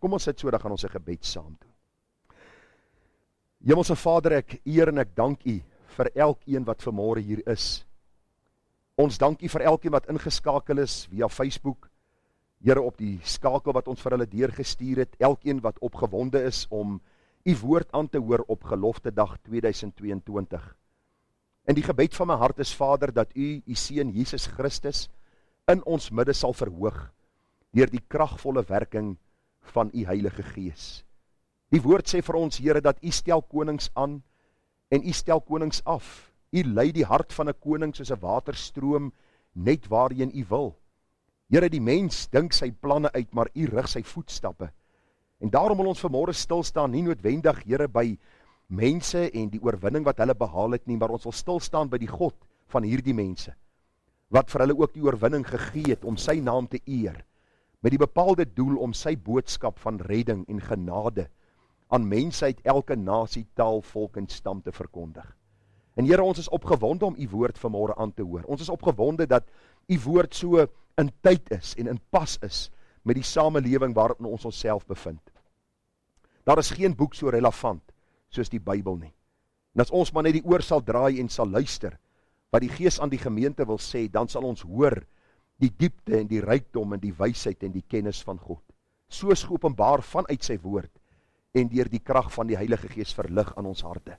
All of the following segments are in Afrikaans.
Kom ons sit so, dan gaan ons 'n gebed saam doen. Hemelse Vader, ek eer en ek dank U vir elkeen wat vanmôre hier is. Ons dank U vir elkeen wat ingeskakel is via Facebook, Here, op die skakel wat ons vir hulle deurgestuur het, elkeen wat opgewonde is om U woord aan te hoor op Geloftedag 2022. En die gebed van my hart is, Vader, dat U Seun Jesus Christus in ons midde sal verhoog deur die kragvolle werking van U Heilige Gees. Die woord sê vir ons, Here, dat U stel konings aan en U stel konings af. U lei die hart van 'n koning soos 'n waterstroom net waarheen U wil. Here, die mens dink sy planne uit, maar U rig sy voetstappe. En daarom wil ons vanmôre stil staan, nie noodwendig, Here, by mense en die oorwinning wat hulle behaal het nie, maar ons wil stil staan by die God van hierdie mense, wat vir hulle ook die oorwinning gegee het om sy naam te eer, met die bepaalde doel om sy boodskap van redding en genade aan mense uit elke nasie, taal, volk en stam te verkondig. En Here, ons is opgewonde om U woord vanmôre aan te hoor. Ons is opgewonde dat U woord so in tyd is en in pas is met die samelewing waarin ons onsself bevind. Daar is geen boek so relevant soos die Bybel nie. En as ons maar net die oor sal draai en sal luister wat die Gees aan die gemeente wil sê, dan sal ons hoor die diepte en die rykdom en die wysheid en die kennis van God. Soos geopenbaar vanuit sy woord en deur die krag van die Heilige Gees verlig aan ons harte.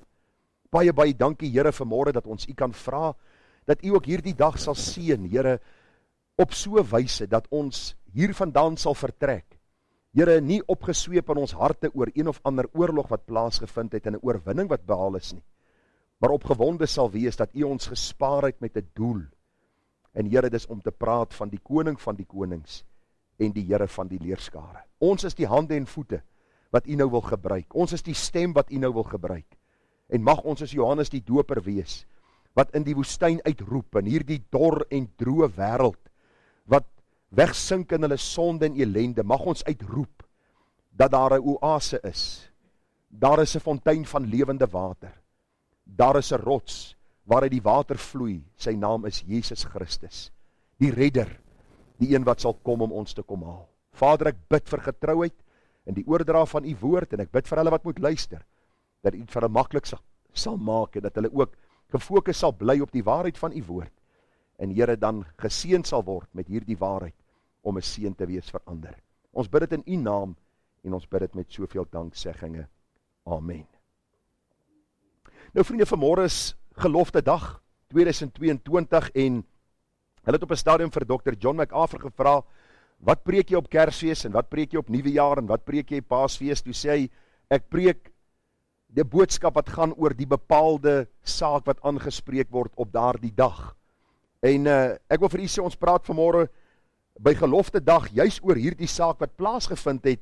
Baie, baie dankie, Here, vanmôre dat ons U kan vra, dat U ook hierdie dag sal seën, Here, op so 'n wyse dat ons hiervandaan sal vertrek. Here, nie opgesweep in ons harte oor een of ander oorlog wat plaasgevind het en 'n oorwinning wat behaal is nie, maar opgewonde sal wees dat U ons gespaar het met 'n doel. En Here, dis om te praat van die koning van die konings en die Here van die leerskare. Ons is die hande en voete wat U nou wil gebruik. Ons is die stem wat U nou wil gebruik. En mag ons as Johannes die Doper wees, wat in die woestyn uitroep, in hierdie dor en droë wêreld, wat wegsink in hulle sonde en elende, mag ons uitroep, dat daar 'n oase is, daar is 'n fontein van lewende water, daar is 'n rots, waaruit die water vloei, sy naam is Jesus Christus, die redder, die een wat sal kom om ons te kom haal. Vader, ek bid vir getrouheid, in die oordra van U woord, en ek bid vir hulle wat moet luister, dat U dit vir hulle maklik sal maak, en dat hulle ook gefokus sal bly op die waarheid van U woord, en Here dan geseën sal word met hierdie waarheid, om 'n seën te wees vir ander. Ons bid dit in U naam, en ons bid dit met soveel danksegginge. Amen. Nou vriende, vanmôre is Geloftedag 2022, en hulle het op 'n stadium vir Dr. John MacArthur gevra, wat preek jy op Kersfees, en wat preek jy op Nuwejaar, en wat preek jy Paasfees? Toe sê hy, ek preek die boodskap wat gaan oor die bepaalde saak wat aangespreek word op daardie dag. En ek wil vir u sê, ons praat vanmôre by Geloftedag juis oor hierdie saak wat plaasgevind het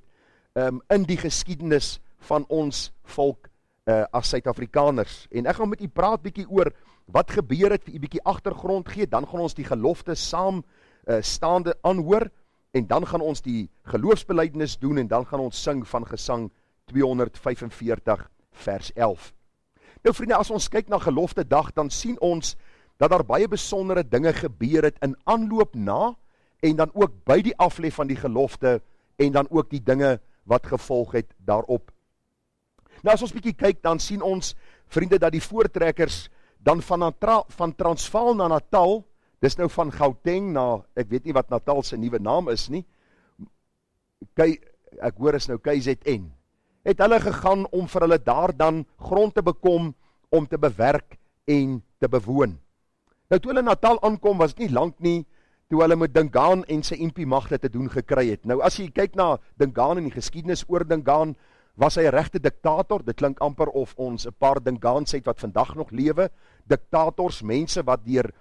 in die geskiedenis van ons volk as Suid-Afrikaners. En ek gaan met u praat bietjie oor wat gebeur het, vir u bietjie agtergrond gee, dan gaan ons die gelofte saam staande aanhoor, en dan gaan ons die geloofsbelijdenis doen, en dan gaan ons sing van Gesang 245 vers 11. Nou vriende, as ons kyk na Geloftedag, dan sien ons dat daar baie besondere dinge gebeur het in aanloop na, en dan ook by die aflê van die gelofte, en dan ook die dinge wat gevolg het daarop. Nou as ons bietjie kyk, dan sien ons, vriende, dat die voortrekkers dan van Transvaal na Natal, dis nou van Gauteng na, ek weet nie wat Natal se nuwe naam is nie, ek hoor is nou KZN, het hulle gegaan om vir hulle daar dan grond te bekom, om te bewerk en te bewoon. Nou toe hulle Natal aankom, was dit nie lank nie, toe hulle met Dingaan en sy impie-magte te doen gekry het. Nou as jy kyk na Dingaan en die geskiedenis oor Dingaan, was hy 'n regte diktator. Dit klink amper of ons 'n paar Dingaans het wat vandag nog lewe, diktators, mense wat deur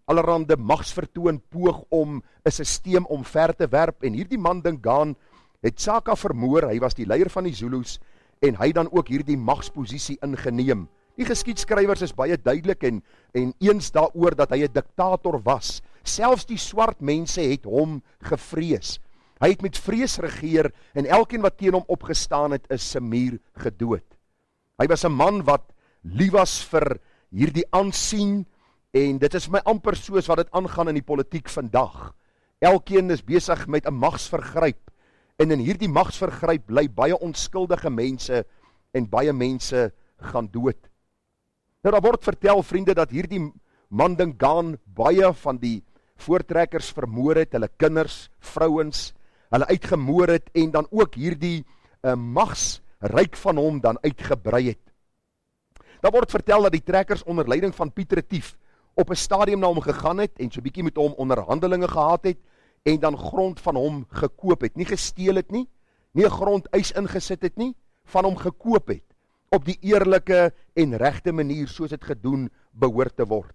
allerhande magsvertoon poog om 'n stelsel omver te werp, en hierdie man Dingaan het Saka vermoor, hy was die leier van die Zulus, en hy dan ook hierdie magsposisie ingeneem. Die geskiedskrywers is baie duidelik en eens daaroor dat hy 'n diktator was. Selfs die swart mense het hom gevrees. Hy het met vrees regeer, en elkeen wat teen hom opgestaan het, is se muur gedood. Hy was 'n man wat lief was vir hierdie aansien, en dit is my amper soos wat dit aangaan in die politiek vandag. Elkeen is besig met 'n magsvergryp, En in hierdie magsvergryp bly baie onskuldige mense en baie mense gaan dood. Nou daar word vertel, vriende, dat hierdie man Dingaan baie van die voortrekkers vermoor het, hulle kinders, vrouens, hulle uitgemoor het en dan ook hierdie magsryk van hom dan uitgebrei het. Daar word vertel dat die trekkers onder leiding van Piet Retief op 'n stadium na hom gegaan het en so bietjie met hom onderhandelinge gehad het en dan grond van hom gekoop het, nie gesteel het nie 'n grondeis ingesit het nie, van hom gekoop het, op die eerlike en regte manier soos dit gedoen behoort te word.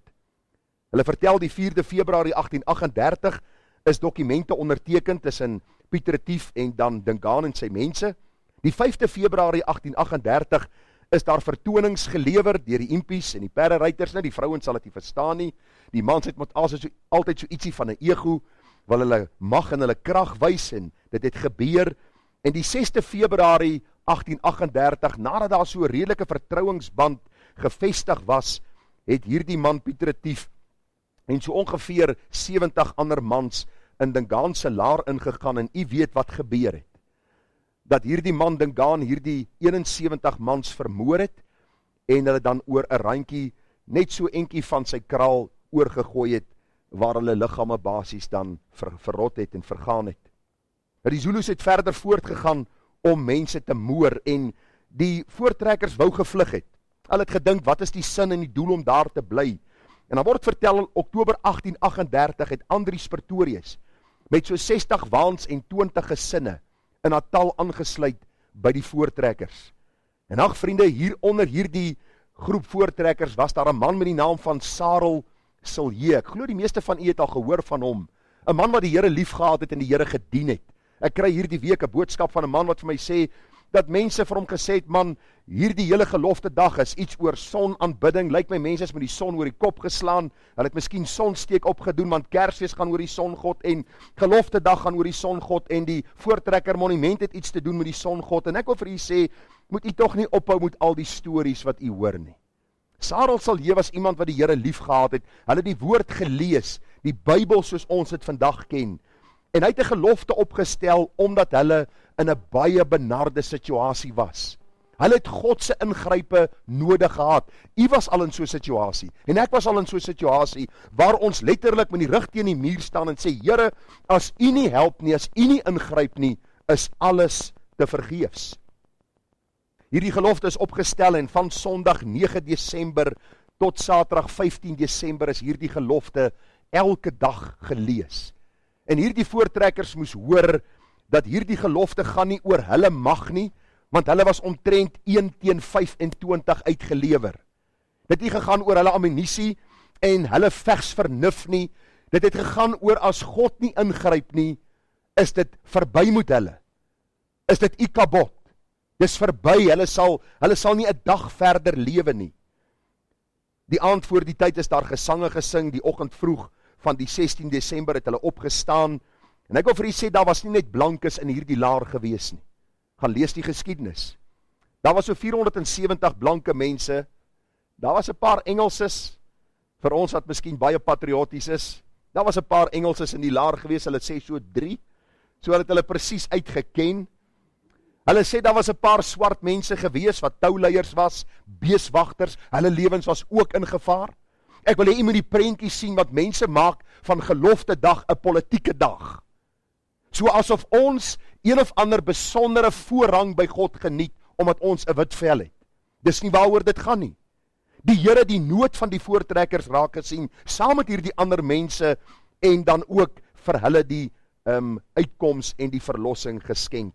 Hulle vertel die 4de Februarie 1838 is dokumente onderteken tussen Piet Retief en dan Dingaan en sy mense. Die 5de Februarie 1838 is daar vertonings gelewer deur die impies en die perderuiters, die vrouens sal dit nie verstaan nie, die mans het met altyd so ietsie van 'n ego, wil hulle mag en hulle krag wys en dit het gebeur, en die 6de Februarie 1838, nadat daar so 'n redelike vertrouingsband gevestig was, het hierdie man Piet Retief en so ongeveer 70 ander mans in Dingaan se laar ingegaan en u weet wat gebeur het. Dat hierdie man Dingaan hierdie 71 mans vermoor het en hulle dan oor 'n randjie net so entjie van sy kraal oorgegooi het waar hulle liggame basies dan verrot het en vergaan het. Die Zulus het verder voortgegaan om mense te moor en die voortrekkers wou gevlug het. Hulle het gedink, wat is die sin en die doel om daar te bly? En dan word vertel, in Oktober 1838 het Andries Pretorius met so 60 waans en 20 gesinne in Natal aangesluit by die voortrekkers. En ag vriende, hier onder hierdie groep voortrekkers was daar 'n man met die naam van Sarel Silje. Ek glo die meeste van u het al gehoor van hom. 'n Man wat die Here liefgehad het en die Here gedien het. Ek kry hierdie week 'n boodskap van 'n man wat vir my sê dat mense vir hom gesê het, man, hierdie hele gelofte dag is iets oor sonaanbidding. Lyk my mense is met die son oor die kop geslaan. Hulle het miskien sonsteek opgedoen want Kersfees gaan oor die songod en gelofte dag gaan oor die songod en die voortrekker monument het iets te doen met die songod. En ek wil vir u sê, moet u tog nie ophou met al die stories wat u hoor nie. Sarel Silje was iemand wat die Here liefgehad het. Hulle het die woord gelees, die Bybel soos ons dit vandag ken. En hy het 'n gelofte opgestel omdat hulle in 'n baie benarde situasie was. Hulle het God se ingrype nodig gehad. U was al in so 'n situasie en ek was al in so 'n situasie waar ons letterlik met die rug teen die muur staan en sê, Here, as u nie help nie, as u nie ingryp nie, is alles te vergeefs. Hierdie gelofte is opgestel en van Sondag 9 Desember tot Saterdag 15 Desember is hierdie gelofte elke dag gelees. En hierdie voortrekkers moes hoor dat hierdie gelofte gaan nie oor hulle mag nie, want hulle was omtrent 1-25 uitgelewer. Dit het nie gegaan oor hulle ammunisie en hulle vegsvernuf nie. Dit het gegaan oor as God nie ingryp nie, is dit verby met hulle. Is dit ikabot. Dis verby, hulle sal nie 'n dag verder lewe nie. Die aand voor die tyd is daar gesange gesing, die oggend vroeg van die 16 Desember het hulle opgestaan, en ek wil vir u sê, daar was nie net blankes in hierdie laar gewees nie. Gaan lees die geskiedenis. Daar was so 470 blanke mense, daar was 'n paar Engelses, vir ons wat miskien baie patrioties is, daar was 'n paar Engelses in die laar gewees, hulle sê so 3, so het hulle presies uitgeken. Hulle sê daar was 'n paar swart mense gewees, wat touleiers was, beeswagters, hulle lewens was ook in gevaar. Ek wil hê u moet die prentjie sien wat mense maak van gelofte dag 'n politieke dag. So asof ons een of ander besondere voorrang by God geniet, omdat ons 'n wit vel het. Dis nie waaroor dit gaan nie. Die Here die nood van die voortrekkers raak gesien, saam met hierdie ander mense, en dan ook vir hulle die uitkoms en die verlossing geskenk.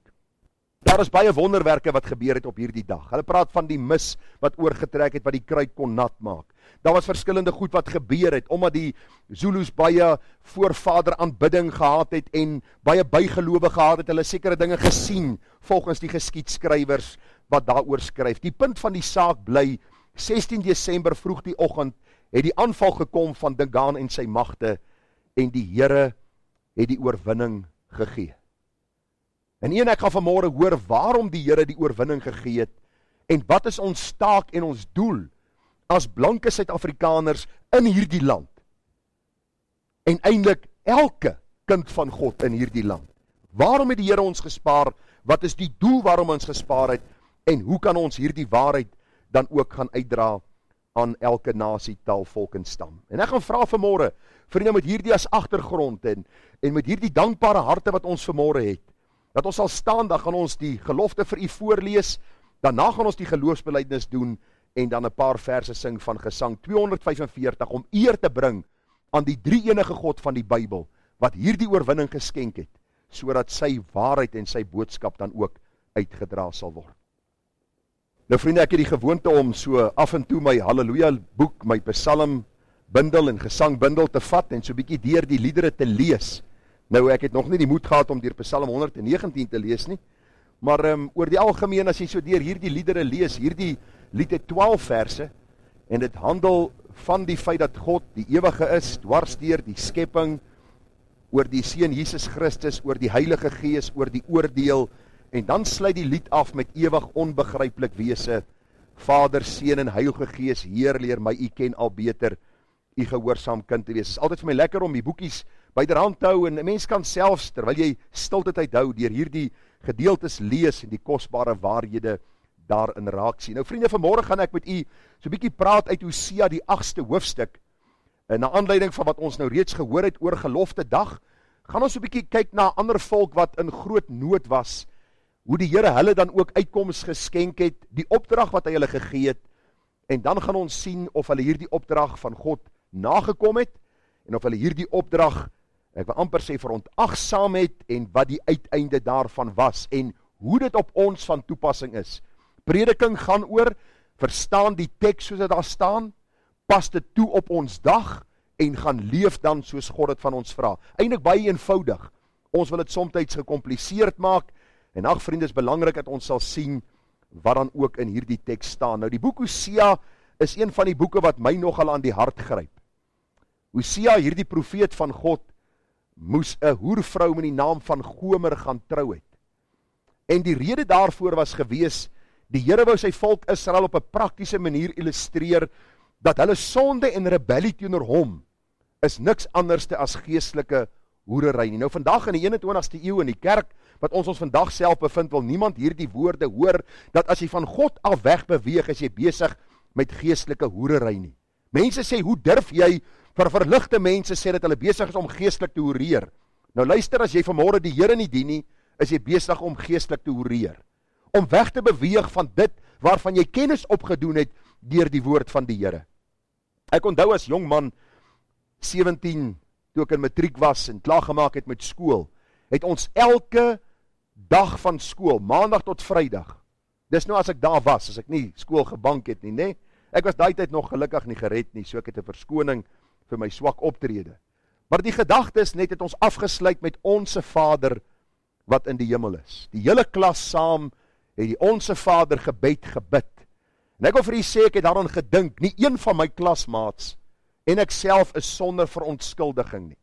Daar is baie wonderwerke wat gebeur het op hierdie dag. Hulle praat van die mis wat oorgetrek het, wat die kruit kon nat maak. Daar was verskillende goed wat gebeur het, omdat die Zulus baie voorvader aanbidding gehad het, en baie bygelowe gehad het, hulle sekere dinge gesien, volgens die geskiedskrywers, wat daaroor skryf. Die punt van die saak bly, 16 Desember vroeg die oggend, het die aanval gekom van Dingaan en sy magte, en die Here het die oorwinning gegee. En ek gaan vanmôre hoor waarom die Here die oorwinning gegee het, en wat is ons taak en ons doel, as blanke Suid-Afrikaners in hierdie land, en eintlik elke kind van God in hierdie land. Waarom het die Here ons gespaar? Wat is die doel waarom ons gespaar het? En hoe kan ons hierdie waarheid dan ook gaan uitdra aan elke nasie, taal, volk en stam? En ek gaan vra vanmôre, vriende, met hierdie as agtergrond en met hierdie dankbare harte wat ons vanmôre het, dat ons sal staan, dan gaan ons die gelofte vir u voorlees, daarna gaan ons die geloofsbelijdenis doen en dan 'n paar verse sing van Gesang 245 om eer te bring aan die drie-enige God van die Bybel, wat hierdie oorwinning geskenk het, sodat sy waarheid en sy boodskap dan ook uitgedra sal word. Nou vriende, ek het die gewoonte om so af en toe my Halleluja boek, my Psalm bundel en gesang bundel te vat en so bietjie deur die liedere te lees. Nou ek het nog nie die moed gehad om deur Psalm 119 te lees nie, maar oor die algemeen as jy so deur hierdie liedere lees, hierdie lied het 12 verse en dit handel van die feit dat God die ewige is, dwars deur die skepping, oor die Seun Jesus Christus, oor die Heilige Gees, oor die oordeel, en dan sluit die lied af met ewig onbegryplik wese, Vader, Seun en Heilige Gees, Heer, leer my, u ken al beter, u gehoorsaam kind te wees. Het is altyd vir my lekker om die boekies byderhand te hou, en 'n mens kan selfs, terwyl jy stilte tyd hou, deur hierdie gedeeltes lees en die kosbare waarhede daarin raak sien. Nou vriende, vanmôre gaan ek met u so 'n bietjie praat uit Hosea die 8ste hoofstuk. En na aanleiding van wat ons nou reeds gehoor het oor gelofte dag, gaan ons so 'n bietjie kyk na 'n ander volk wat in groot nood was, hoe die Here hulle dan ook uitkoms geskenk het, die opdrag wat hy hulle gegee het, en dan gaan ons sien of hulle hierdie opdrag van God nagekom het, en of hulle hierdie opdrag, ek wil amper sê, verontagsaam het, en wat die uiteinde daarvan was, en hoe dit op ons van toepassing is. Prediking gaan oor, verstaan die teks soos dit daar staan, pas dit toe op ons dag, en gaan leef dan soos God het van ons vra. Eintlik baie eenvoudig. Ons wil dit soms gekompliseerd maak, en ag vriende, is belangrik dat ons sal sien wat dan ook in hierdie teks staan. Nou die boek Hosea is een van die boeke wat my nogal aan die hart gryp. Hosea, hierdie profeet van God, moes 'n hoervrou met die naam van Gomer gaan trou het. En die rede daarvoor was gewees, die Here wou sy volk Israel op 'n praktiese manier illustreer, dat hulle sonde en rebellie teenoor hom is niks anderste as geestelike hoerery nie. Nou vandag in die 21ste eeu in die kerk, wat ons vandag self bevind, wil niemand hierdie woorde hoor, dat as jy van God af weg beweeg, is jy besig met geestelike hoerery nie. Mense sê, hoe durf jy, vir verligte mense sê dat hulle besig is om geestelik te hoereer? Nou luister, as jy vanmôre die Here nie dien nie, is jy besig om geestelik te hoereer. Om weg te beweeg van dit, waarvan jy kennis opgedoen het, deur die woord van die Here. Ek onthou as jong man, 17, toe ek in matriek was en klaargemaak het met skool, het ons elke dag van skool, maandag tot vrydag, dis nou as ek daar was, as ek nie skool gebank het nie, nee, ek was daai tyd nog gelukkig nie gered nie, so ek het 'n verskoning vir my swak optrede. Maar die gedagte is net, het ons afgesluit met Onse Vader, wat in die hemel is. Die hele klas saam, het die Onse Vader gebed. En ek wil vir u sê, ek het daaraan gedink, nie een van my klasmaats, en ek self is sonder verontskuldiging nie.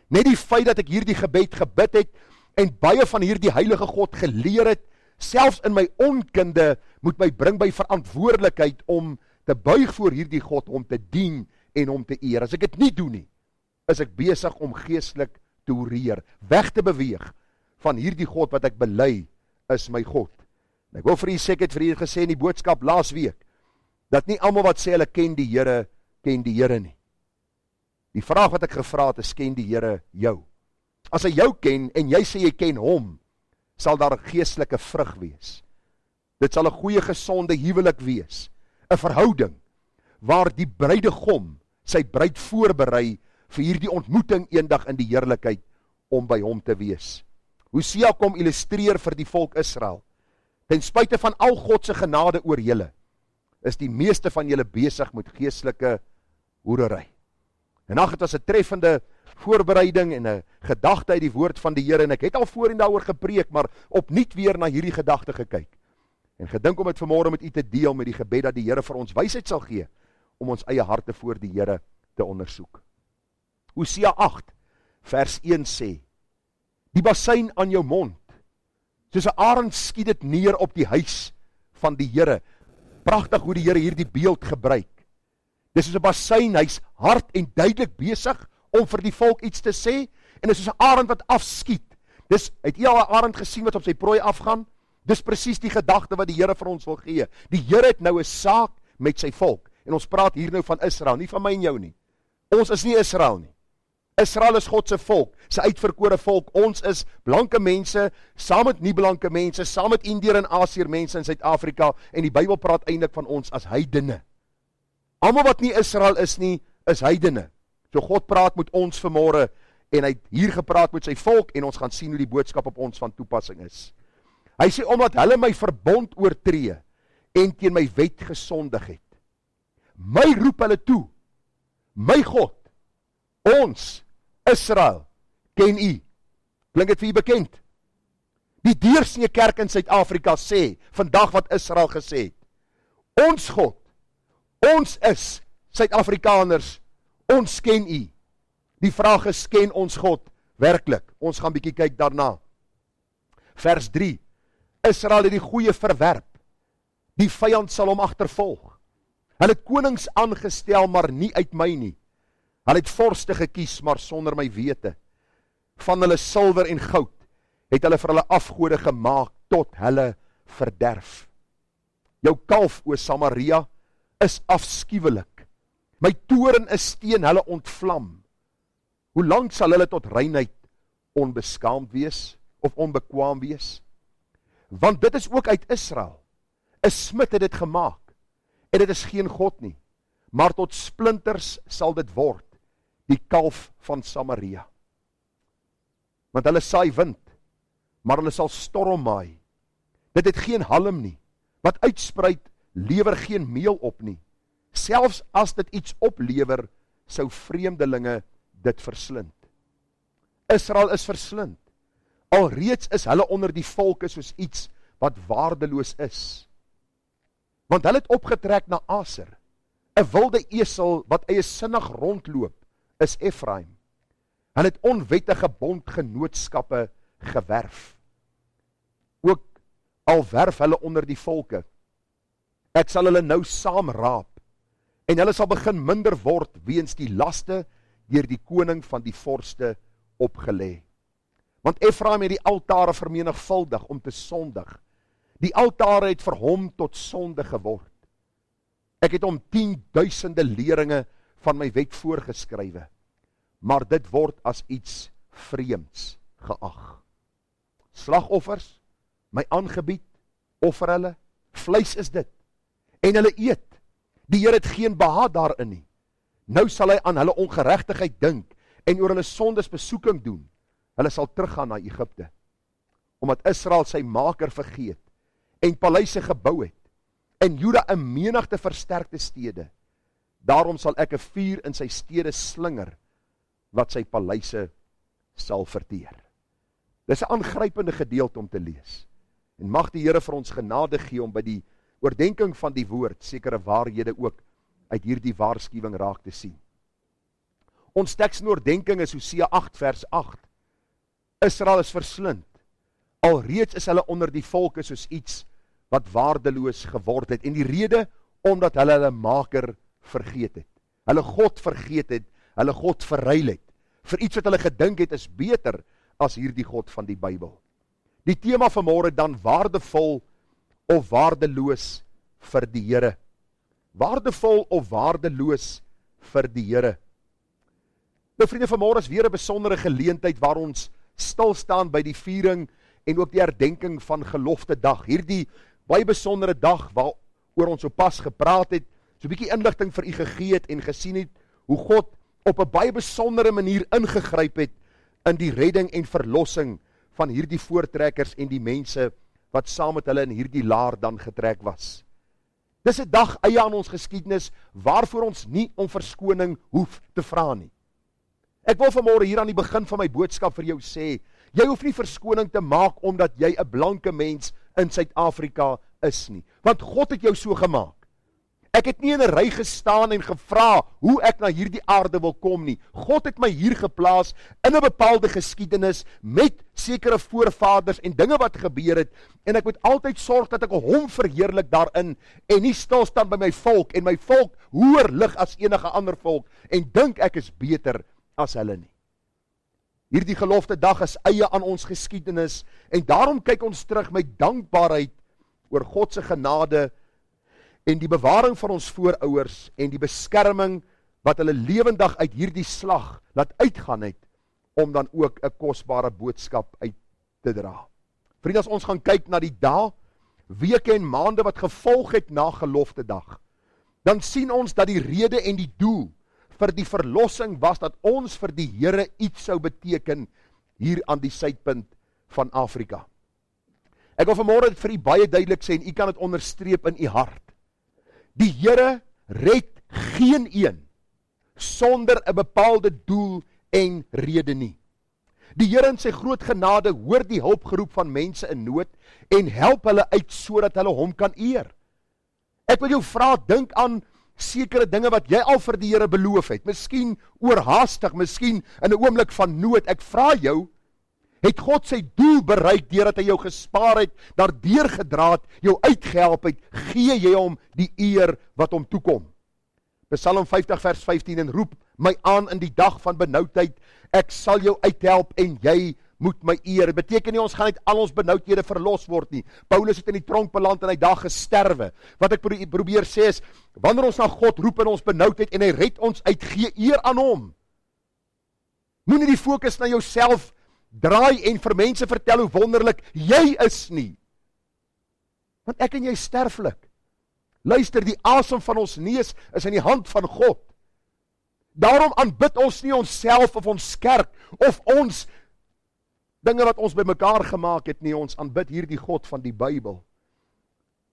Net die feit dat ek hierdie gebed gebid het, en baie van hierdie heilige God geleer het, selfs in my onkunde, moet my bring by verantwoordelikheid om te buig voor hierdie God, om te dien en om te eer. As ek dit nie doen nie, is ek besig om geestelik te hoereer, weg te beweeg van hierdie God wat ek bely is my God. En ek wil vir u sê, ek het vir u gesê in die boodskap laas week, dat nie almal wat sê hulle ken die Here nie. Die vraag wat ek gevra het is, ken die Here jou? As hy jou ken, en jy sê jy ken hom, sal daar geestelike vrug wees. Dit sal 'n goeie gesonde huwelik wees, 'n verhouding, waar die bruidegom sy bruid voorberei vir hierdie ontmoeting eendag in die heerlikheid om by hom te wees. Hosea kom illustreer vir die volk Israel. Ten spyte van al God se genade oor julle, is die meeste van julle besig met geestelike hoerery. En ag, dit was 'n treffende voorbereiding en 'n gedagte uit die woord van die Here, en ek het al voorheen daaroor gepreek, maar opnuut weer na hierdie gedagte gekyk. En gedink om dit vanmôre met u te deel met die gebed dat die Here vir ons wysheid sal gee om ons eie harte voor die Here te ondersoek. Hosea 8 vers 1 sê: Die basyn aan jou mond, soos 'n arend skiet dit neer op die huis van die Here. Pragtig hoe die Here hierdie beeld gebruik. Dis soos 'n basyn, hy's hard en duidelik besig om vir die volk iets te sê, en dis soos 'n arend wat afskiet. Dis, het jy al 'n arend gesien wat op sy prooi afgaan? Dis presies die gedagte wat die Here vir ons wil gee. Die Here het nou 'n saak met sy volk. En ons praat hier nou van Israel, nie van my en jou nie. Ons is nie Israel nie. Israel is God se volk, sy uitverkore volk. Ons is blanke mense, saam met nie blanke mense, saam met Indiër en Asiër mense in Suid-Afrika, en die Bybel praat eintlik van ons as heidene. Almal wat nie Israel is nie, is heidene. So God praat met ons vanmôre, en hy het hier gepraat met sy volk, en ons gaan sien hoe die boodskap op ons van toepassing is. Hy sê, omdat hulle my verbond oortree, en teen my wet gesondig het. My roep hulle toe, my God, ons, Israel, ken u. Klink dit vir u bekend? Die deursnee kerk in Suid-Afrika sê, vandag wat Israel gesê het, ons God, ons is Suid-Afrikaners, ons ken u. Die vraag is, ken ons God werklik? Ons gaan bietjie kyk daarna. Vers 3, Israel het die goeie verwerp, die vyand sal hom agtervolg. Hulle het konings aangestel, maar nie uit my nie. Hulle het vorste gekies, maar sonder my wete. Van hulle silwer en goud het hulle vir hulle afgode gemaak tot hulle verderf. Jou kalf, o Samaria, is afskuwelik. My toorn is teen hulle ontvlam. Hoe lank sal hulle tot reinheid onbeskaamd wees of onbekwaam wees? Want dit is ook uit Israel. 'n smid het dit gemaak. En dit is geen God nie, maar tot splinters sal dit word, die kalf van Samaria. Want hulle saai wind, maar hulle sal storm maai. Dit het geen halm nie, wat uitspruit, lewer geen meel op nie. Selfs as dit iets oplewer, sou vreemdelinge dit verslind. Israel is verslind. Alreeds is hulle onder die volke soos iets wat waardeloos is. Want hulle het opgetrek na Aser. 'n wilde esel wat eiesinnig rondloop, is Efraim. Hulle het onwettige bondgenootskappe gewerf. Ook al werf hulle onder die volke. Ek sal hulle nou saamraap, en hulle sal begin minder word weens die laste deur die koning van die vorste opgelê. Want Efraim het die altare vermenigvuldig om te sondig. Die altare het vir hom tot sonde geword. Ek het hom 10.000 leringe van my wet voorgeskrywe, maar dit word as iets vreemds geag. Slagoffers, my aangebied, offer hulle, vleis is dit, en hulle eet. Die Here het geen behaag daarin nie. Nou sal hy aan hulle ongeregtigheid dink, en oor hulle sondes besoeking doen. Hulle sal teruggaan na Egipte, omdat Israel sy maker vergeet, en paleise gebou het, en Juda 'n menigte versterkte stede. Daarom sal ek 'n vuur in sy stede slinger, wat sy paleise sal verteer. Dis 'n aangrypende gedeelte om te lees. En mag die Here vir ons genade gee om by die oordenking van die woord sekere waarhede ook uit hierdie waarskuwing raak te sien. Ons teks in oordenking is Hosea 8 vers 8. Israel is verslind. Alreeds is hulle onder die volke soos iets wat waardeloos geword het. En die rede, omdat hulle maker vergeet het. Hulle God vergeet het, hulle God verruil het. Vir iets wat hulle gedink het is beter as hierdie God van die Bybel. Die tema vanmôre dan waardevol of waardeloos vir die Here. Waardevol of waardeloos vir die Here. Nou vriende, vanmôre is weer 'n besondere geleentheid waar ons stil staan by die viering en ook die herdenking van Gelofte Dag. Hierdie baie besondere dag waaroor ons sopas gepraat het, so 'n bietjie inligting vir u gegee het en gesien het hoe God op 'n baie besondere manier ingegryp het in die redding en verlossing van hierdie voortrekkers en die mense wat saam met hulle in hierdie laar dan getrek was. Dis 'n dag eie aan ons geskiedenis waarvoor ons nie om verskoning hoef te vra nie. Ek wil vanmôre hier aan die begin van my boodskap vir jou sê, jy hoef nie verskoning te maak omdat jy 'n blanke mens in Suid-Afrika is nie, want God het jou so gemaak. Ek het nie in 'n ry gestaan en gevra hoe ek na hierdie aarde wil kom nie. God het my hier geplaas in 'n bepaalde geskiedenis met sekere voorvaders en dinge wat gebeur het, en ek moet altyd sorg dat ek hom verheerlik daarin en nie stil staan by my volk en my volk hoër lig as enige ander volk en dink ek is beter as hulle nie. Hierdie gelofte dag is eie aan ons geskiedenis, en daarom kyk ons terug met dankbaarheid oor God se genade en die bewaring van ons voorouers en die beskerming wat hulle lewendig uit hierdie slag laat uitgaan het, om dan ook 'n kosbare boodskap uit te dra. Vriende, as ons gaan kyk na die dae, weke en maande wat gevolg het na gelofte dag, dan sien ons dat die rede en die doel vir die verlossing was dat ons vir die Here iets sou beteken hier aan die suidpunt van Afrika. Ek wil vanmôre dit vir u baie duidelik sê, en u kan dit onderstreep in u hart. Die Here red geen een sonder 'n bepaalde doel en rede nie. Die Here in sy groot genade hoor die hulpgeroep van mense in nood en help hulle uit sodat hulle hom kan eer. Ek wil jou vra, dink aan sekere dinge wat jy al vir die Here beloof het. Miskien oorhaastig, miskien in 'n oomblik van nood. Ek vra jou, het God sy doel bereik deurdat hy jou gespaar het, daardeur gedra het, jou uitgehelp het, gee jy hom die eer wat hom toekom? Psalm 50 vers 15, en roep my aan in die dag van benoudheid, ek sal jou uithelp en jy moet my eer. Dit beteken nie ons gaan uit al ons benoudhede verlos word nie. Paulus het in die tronk beland en hy daar gesterwe. Wat ek probeer sê is, wanneer ons na God roep in ons benoudheid en hy red ons uit, gee eer aan hom. Moenie die fokus na jouself draai en vir mense vertel hoe wonderlik jy is nie. Want ek en jy sterflik. Luister, die asem van ons neus is in die hand van God. Daarom aanbid ons nie onsself of ons kerk of ons dinge wat ons bymekaar gemaak het nie. Ons aanbid hierdie God van die Bybel.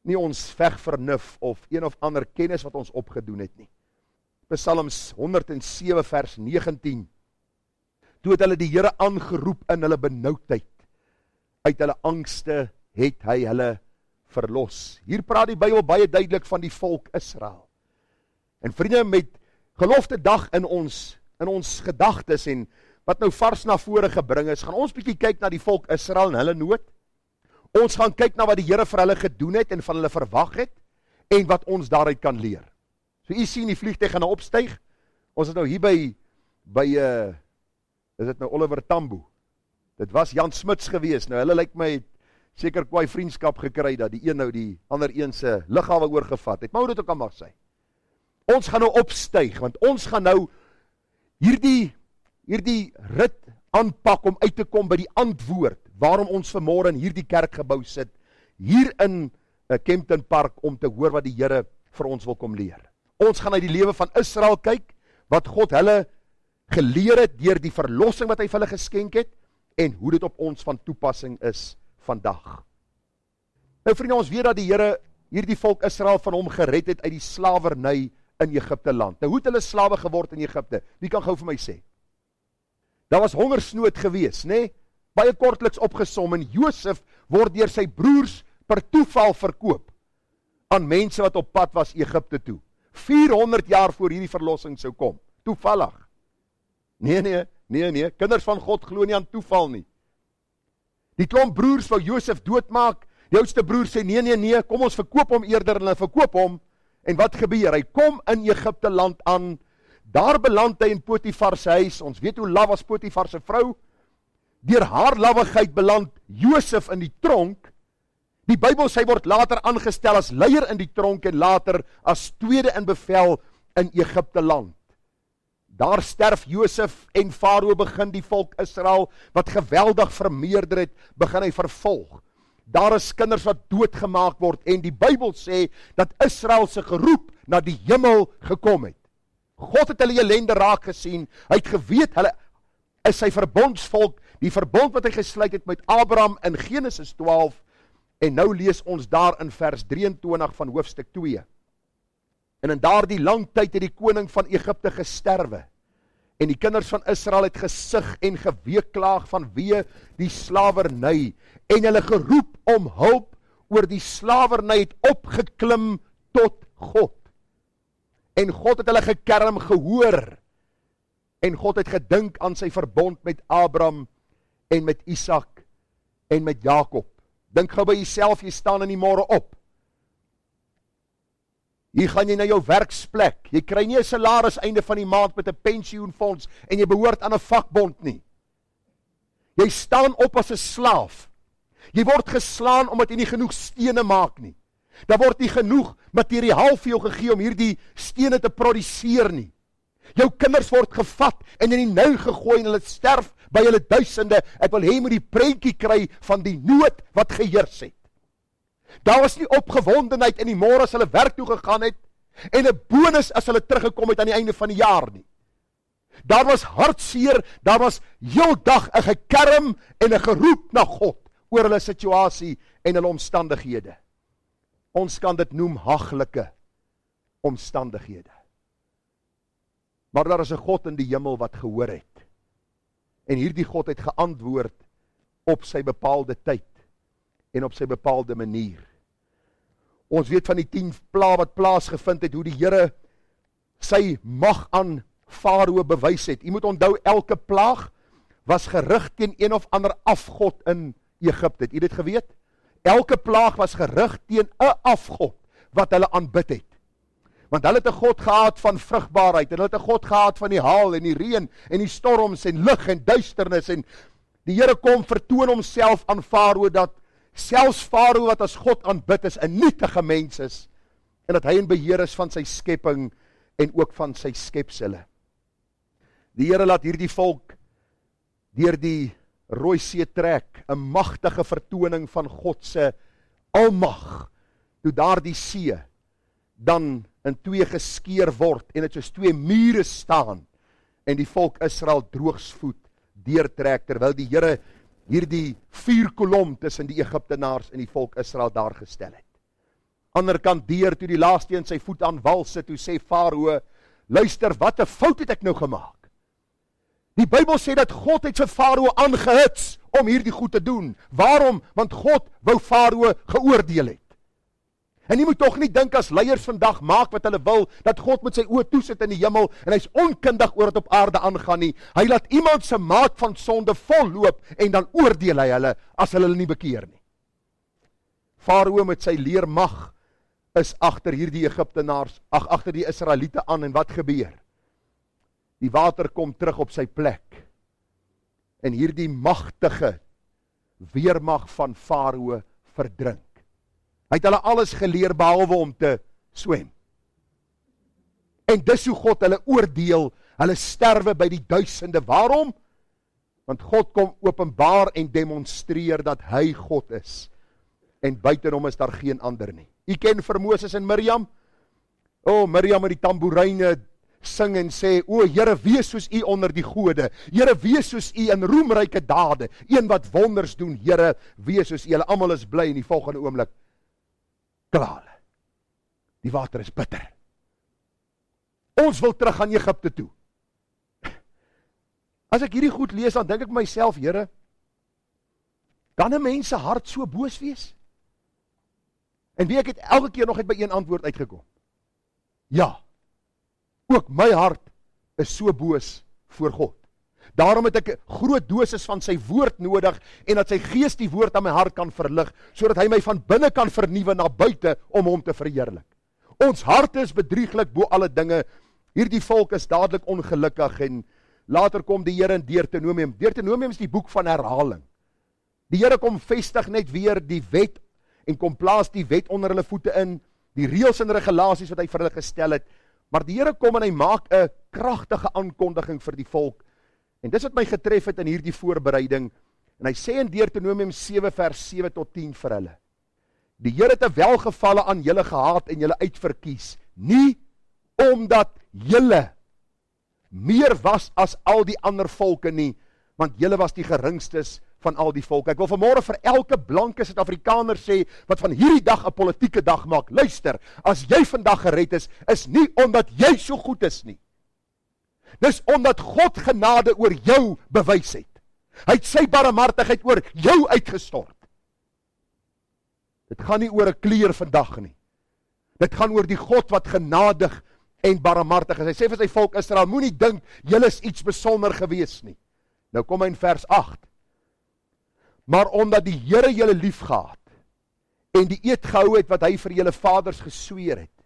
Nie ons vegvernuf of een of ander kennis wat ons opgedoen het nie. Psalms 107 vers 19. Toe het hulle die Here aangeroep in hulle benoudheid. Uit hulle angste het hy hulle verlos. Hier praat die Bybel baie duidelik van die volk Israel. En vriende, met gelofte dag in ons gedagtes en wat nou vars na vore gebring is, gaan ons bietjie kyk na die volk Israel en hulle nood. Ons gaan kyk na wat die Here vir hulle gedoen het en van hulle verwag het en wat ons daaruit kan leer. So u sien die vliegtuig gaan nou opstyg. Ons is nou hier by is dit nou Oliver Tambo. Dit was Jan Smits gewees. Nou hulle lyk my seker kwaai vriendskap gekry dat die een nou die ander een se lughawe oorgevat het. Maar hoe dit ook al mag sy. Ons gaan nou opstyg, want ons gaan nou hierdie rit aanpak om uit te kom by die antwoord waarom ons vanmôre in hierdie kerkgebou sit, hier in Kempton Park, om te hoor wat die Here vir ons wil kom leer. Ons gaan na die lewe van Israel kyk, wat God hulle geleer het deur die verlossing wat hy vir hulle geskenk het, en hoe dit op ons van toepassing is vandag. Nou vriende, ons weet dat die Here hierdie volk Israel van hom gered het uit die slawerny in Egipte land. Nou hoe het hulle slawe geword in Egipte? Wie kan gou vir my sê? Daar was hongersnood gewees, né? Baie kortliks opgesom, en Josef word deur sy broers per toeval verkoop aan mense wat op pad was Egipte toe. 400 jaar voor hierdie verlossing sou kom. Toevallig. Nee, kinders van God glo nie aan toeval nie. Die klomp broers wou Josef doodmaak. Die oudste broer sê nee, kom ons verkoop hom eerder, en hulle verkoop hom. En wat gebeur? Hy kom in Egipte land aan. Daar beland hy in Potifar se huis. Ons weet hoe laf was Potifar se vrou. Deur haar lawwigheid beland Josef in die tronk. Die Bybel sê hy word later aangestel as leier in die tronk en later as tweede in bevel in Egipte land. Daar sterf Josef en Farao begin die volk Israel wat geweldig vermeerder het, begin hy vervolg. Daar is kinders wat doodgemaak word en die Bybel sê dat Israel se geroep na die hemel gekom het. God het hulle ellende raak gesien. Hy het geweet hulle is sy verbondsvolk, die verbond wat hy gesluit het met Abraham in Genesis 12, en nou lees ons daar in vers 23 van hoofstuk 2. En in daardie lang tyd het die koning van Egipte gesterwe, en die kinders van Israel het gesug en geweeklaag vanweë die slawerny, en hulle geroep om hulp oor die slawerny het opgeklim tot God. En God het hulle gekerm gehoor, en God het gedink aan sy verbond met Abraham, en met Isak, en met Jakob. Dink gou by jouself, jy staan in die môre op. Hier gaan jy na jou werksplek. Jy kry nie 'n salaris einde van die maand met 'n pensioenfonds en jy behoort aan 'n vakbond nie. Jy staan op as 'n slaaf. Jy word geslaan omdat jy nie genoeg stene maak nie. Daar word nie genoeg materiaal vir jou gegee om hierdie stene te produseer nie. Jou kinders word gevat en in die Nyl gegooi en hulle sterf by hulle duisende. Ek wil hê jy moet die prentjie kry van die nood wat geheers het. Daar was nie opgewondenheid in die môre as hulle werk toe gegaan het en 'n bonus as hulle teruggekom het aan die einde van die jaar nie. Daar was hartseer, daar was heeldag 'n gekerm en 'n geroep na God oor hulle situasie en hulle omstandighede. Ons kan dit noem haglike omstandighede. Maar daar is 'n God in die hemel wat gehoor het. En hierdie God het geantwoord op sy bepaalde tyd en op sy bepaalde manier. Ons weet van die 10 plaae wat plaasgevind het, hoe die Here sy mag aan Farao bewys het. Jy moet onthou, elke plaag was gerig teen een of ander afgod in Egipte. Het jy dit geweet? Elke plaag was gerig teen 'n afgod wat hulle aanbid het. Want hulle het 'n God gehad van vrugbaarheid, en hulle het 'n God gehad van die haal en die reën en die storms en lig en duisternis, en die Here kom vertoon homself aan Farao dat selfs Farao wat as God aanbid is 'n nietige mens is, en dat hy in beheer is van sy skepping en ook van sy skepsele. Die Here laat hierdie volk deur die Rooi See trek, 'n magtige vertoning van God se almag, toe daardie see dan in 2 geskeur word en dit soos 2 mure staan en die volk Israel droogsvoet deurtrek, terwyl die Here hierdie vuurkolom tussen die Egiptenaars en die volk Israel daar gestel het. Ander kant deur, toe die laaste een sy voet aan wal sit, toe sê Farao, luister, wat 'n fout het ek nou gemaak? Die Bybel sê dat God het vir Farao aangehits om hierdie goed te doen. Waarom? Want God wou Farao geoordeel het. En jy moet tog nie dink as leiers vandag maak wat hulle wil, dat God met sy oë toesit in die hemel en hy's onkundig oor wat op aarde aangaan nie. Hy laat iemand se maat van sonde volloop en dan oordeel hy hulle as hulle nie bekeer nie. Farao met sy leermag is agter hierdie Egiptenaars, agter die Israeliete aan, en wat gebeur? Die water kom terug op sy plek. En hierdie magtige weermag van Farao verdrink. Hy het hulle alles geleer behalwe om te swem. En dis hoe God hulle oordeel, hulle sterwe by die duisende. Waarom? Want God kom openbaar en demonstreer dat hy God is. En buiten hom is daar geen ander nie. U ken vir Moses en Miriam? Miriam met die tamboeryne sing en sê, Here, wees soos u onder die gode. Here, wees soos u in roemryke dade. Een wat wonders doen, Here, wees soos u. Hulle almal is bly in die volgende oomblik. Klaar. Die water is bitter. Ons wil terug aan Egipte toe. As ek hierdie goed lees, dan dink ek myself, Here, kan 'n mens se hart so boos wees? En wie ek het elke keer nog by een antwoord uitgekom. Ja. Ook my hart is so boos voor God. Daarom het ek 'n groot dosis van sy woord nodig, en dat sy gees die woord aan my hart kan verlig, sodat hy my van binne kan vernuwe na buite om hom te verheerlik. Ons harte is bedrieglik bo alle dinge. Hierdie volk is dadelik ongelukkig, en later kom die Here in Deuteronomium. Deuteronomium is die boek van herhaling. Die Here kom vestig net weer die wet en kom plaas die wet onder hulle voete in, die reëls en regulasies wat hy vir hulle gestel het. Maar die Here kom en hy maak 'n kragtige aankondiging vir die volk. En dis wat my getref het in hierdie voorbereiding. En hy sê in Deuteronomium 7 vers 7 tot 10 vir hulle: Die Here het 'n welgevalle aan julle gehad en julle uitverkies, nie omdat julle meer was as al die ander volke nie, want julle was die geringstes van al die volke. Ek wil vanmôre vir elke blanke Suid-Afrikaner sê, wat van hierdie dag 'n politieke dag maak, luister, as jy vandag gered is nie omdat jy so goed is nie. Dis omdat God genade oor jou bewys het. Hy het sy barmhartigheid oor jou uitgestort. Dit gaan nie oor 'n kleur vandag nie. Dit gaan oor die God wat genadig en barmhartig is. Hy sê vir sy volk Israel, moenie dink julle is iets besonder gewees nie. Nou kom hy in vers 8. Maar omdat die Here julle liefgehad en die eed gehou het wat hy vir julle vaders gesweer het,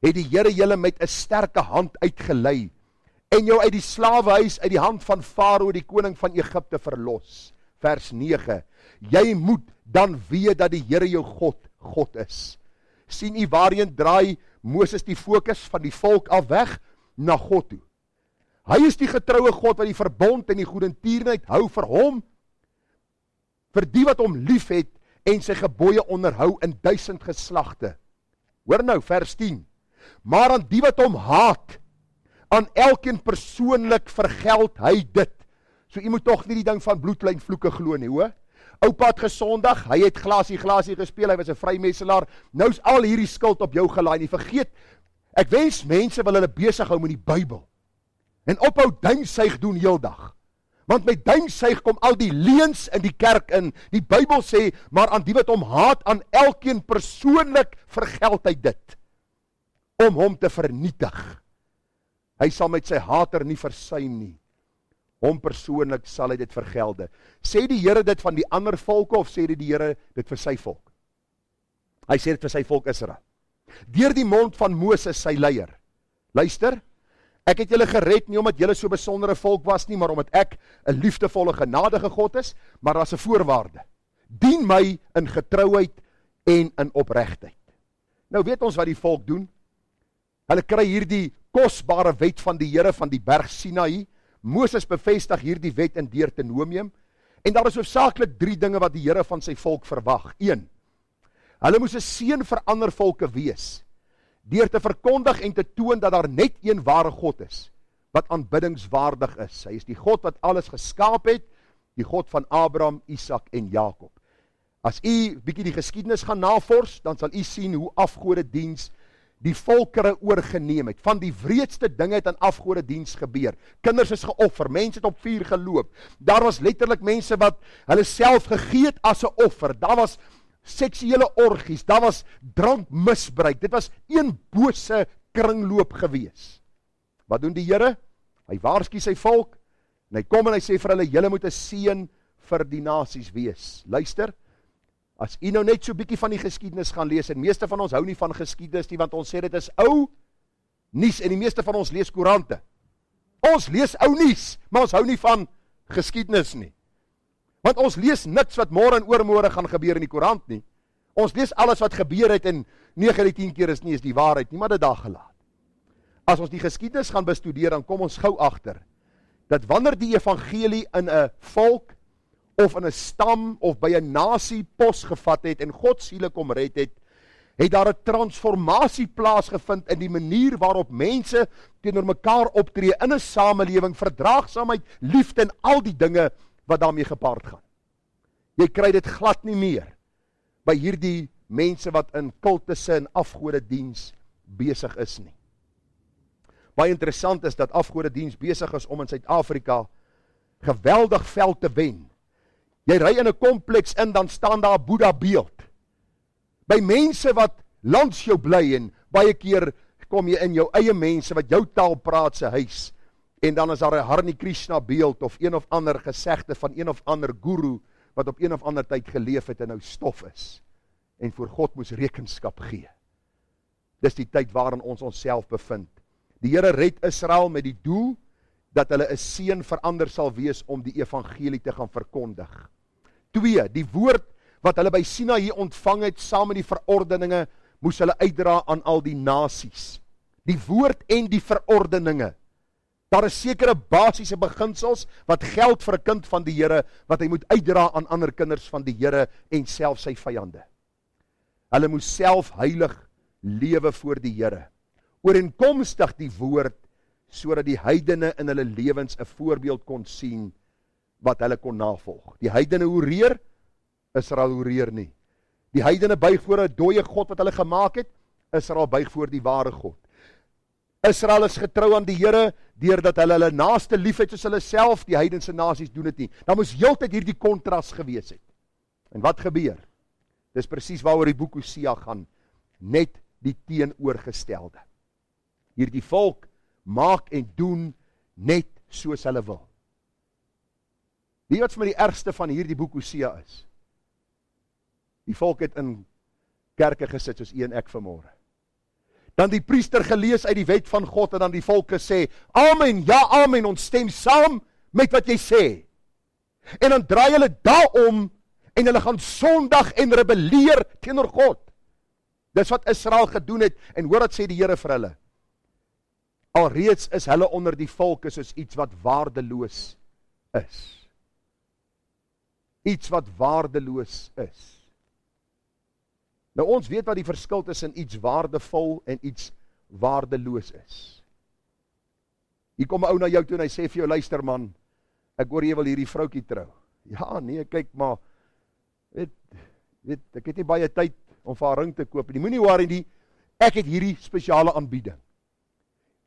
het die Here julle met 'n sterke hand uitgelei en jou uit die slawehuis, uit die hand van Farao, die koning van Egipte, verlos. vers 9, jy moet dan weet dat die Here jou God is. Sien u waarheen draai Moses die fokus van die volk af weg na God toe. Hy is die getroue God wat die verbond en die goedertierenheid hou vir hom, vir die wat hom lief het en sy gebooie onderhou in 1000 geslagte. Hoor nou, vers 10. Maar aan die wat hom haat, aan elkeen persoonlik vergeld hy dit. So jy moet tog nie die ding van bloedlyn vloeke glo nie, hoor. Oupa het gesondag, hy het glasie gespeel, hy was 'n vrymesselaar, nou is al hierdie skuld op jou gelaai, nie vergeet, ek wens mense wil hulle besig hou met die Bybel, en ophou duimsuig doen heeldag, want met duimsuig kom al die leuns in die kerk in, die Bybel sê, maar aan die wat hom haat, aan elkeen persoonlik vergeld hy dit, om hom te vernietig. Hy sal met sy hater nie versuim nie, hom persoonlik sal hy dit vergelde. Sê die Here dit van die ander volke, of sê die Here dit vir sy volk? Hy sê dit vir sy volk Israel. Deur die mond van Moses sy leier. Luister, ek het julle gered, nie omdat julle so besondere volk was nie, maar omdat ek 'n liefdevolle, genadige God is, maar as 'n voorwaarde. Dien my in getrouheid en in opregtheid. Nou weet ons wat die volk doen. Hulle kry hierdie kosbare wet van die Here van die berg Sinaï. Moses bevestig hierdie wet in Deuteronomium, en daar is hoofsaaklik 3 dinge wat die Here van sy volk verwag. 1. Hulle moes 'n seën vir ander volke wees, deur te verkondig en te toon dat daar net een ware God is, wat aanbiddingswaardig is. Hy is die God wat alles geskaap het, die God van Abraham, Isak en Jakob. As u bietjie die geskiedenis gaan navors, dan sal u sien hoe afgodediens die volkere oorgeneem het. Van die wreedste dinge het aan afgodediens gebeur. Kinders is geoffer, mense het op vuur geloop. Daar was letterlik mense wat hulle self gegee het as 'n offer. Daar was seksuele orgies, daar was drankmisbruik. Dit was een bose kringloop gewees. Wat doen die Here? Hy waarsku sy volk, en hy kom en hy sê vir hulle, julle moet 'n seën vir die nasies wees. Luister, as u nou net so bietjie van die geskiedenis gaan lees, en meeste van ons hou nie van geskiedenis nie, want ons sê dit is ou nuus, en die meeste van ons lees koerante. Ons lees ou nuus, maar ons hou nie van geskiedenis nie. Want ons lees niks wat môre en oormôre gaan gebeur in die koerant nie. Ons lees alles wat gebeur het, en 9 uit 10 keer is die waarheid nie, maar dit daar gelaat. As ons die geskiedenis gaan bestudeer, dan kom ons gou agter, dat wanneer die evangelie in 'n volk, of in 'n stam, of by 'n nasie pos gevat het, en God siele kom red het, het daar 'n transformasie plaasgevind in die manier waarop mense teenoor mekaar optree in 'n samelewing, verdraagsaamheid, liefde en al die dinge wat daarmee gepaard gaan. Jy kry dit glad nie meer by hierdie mense wat in kultusse en afgodediens besig is nie. Baie interessant is dat afgodediens besig is om in Suid-Afrika geweldig veld te wen. Jy ry in 'n kompleks in, dan staan daar 'n Boeddha beeld. By mense wat langs jou bly, en baie keer kom jy in jou eie mense wat jou taal praat se huis, en dan is daar 'n Hare Krishna beeld, of een of ander gesegde van een of ander guru, wat op een of ander tyd geleef het en nou stof is, en voor God moes rekenskap gee. Dis die tyd waarin ons onsself bevind. Die Here red Israel met die doel, dat hulle 'n seën vir ander sal wees om die evangelie te gaan verkondig. 2, die woord wat hulle by Sinaï ontvang het, saam met die verordeninge, moes hulle uitdra aan al die nasies. Die woord en die verordeninge. Daar is sekere basiese beginsels wat geld vir 'n kind van die Here, wat hy moet uitdra aan ander kinders van die Here en self sy vyande. Hulle moes self heilig lewe voor die Here, ooreenkomstig die woord, sodat die heidene in hulle lewens 'n voorbeeld kon sien wat hulle kon navolg. Die heidene hoereer, Israel hoereer nie. Die heidene buig voor 'n dooie God wat hulle gemaak het, Israel buig voor die ware God. Israel is getrou aan die Here, deurdat hulle naaste liefhet soos hulle self, die heidense nasies doen dit nie. Daar moes heeltyd hierdie kontras gewees het. En wat gebeur? Dis presies waaroor die boek Hosea gaan, net die teenoorgestelde. Hierdie volk maak en doen net soos hulle wil. Weet wat vir my die ergste van hierdie boek Hosea is? Die volk het in kerke gesit soos u en ek vanmôre. Dan die priester gelees uit die wet van God, en dan die volk gesê, amen, ja amen, ons stem saam met wat jy sê. En dan draai hulle daarom, en hulle gaan sondig en rebelleer teenoor God. Dis wat Israel gedoen het, en hoor wat sê die Here vir hulle. Alreeds is hulle onder die volke soos iets wat waardeloos is. Iets wat waardeloos is. Nou ons weet wat die verskil tussen iets waardevol en iets waardeloos is. Hier kom 'n ou na jou toe en hy sê vir jou, luister man, ek hoor jy wil hierdie vroukie trou. Ja, nee, kyk maar, weet, ek het nie baie tyd om vir haar ring te koop nie. Moenie worry nie, ek het hierdie spesiale aanbieding.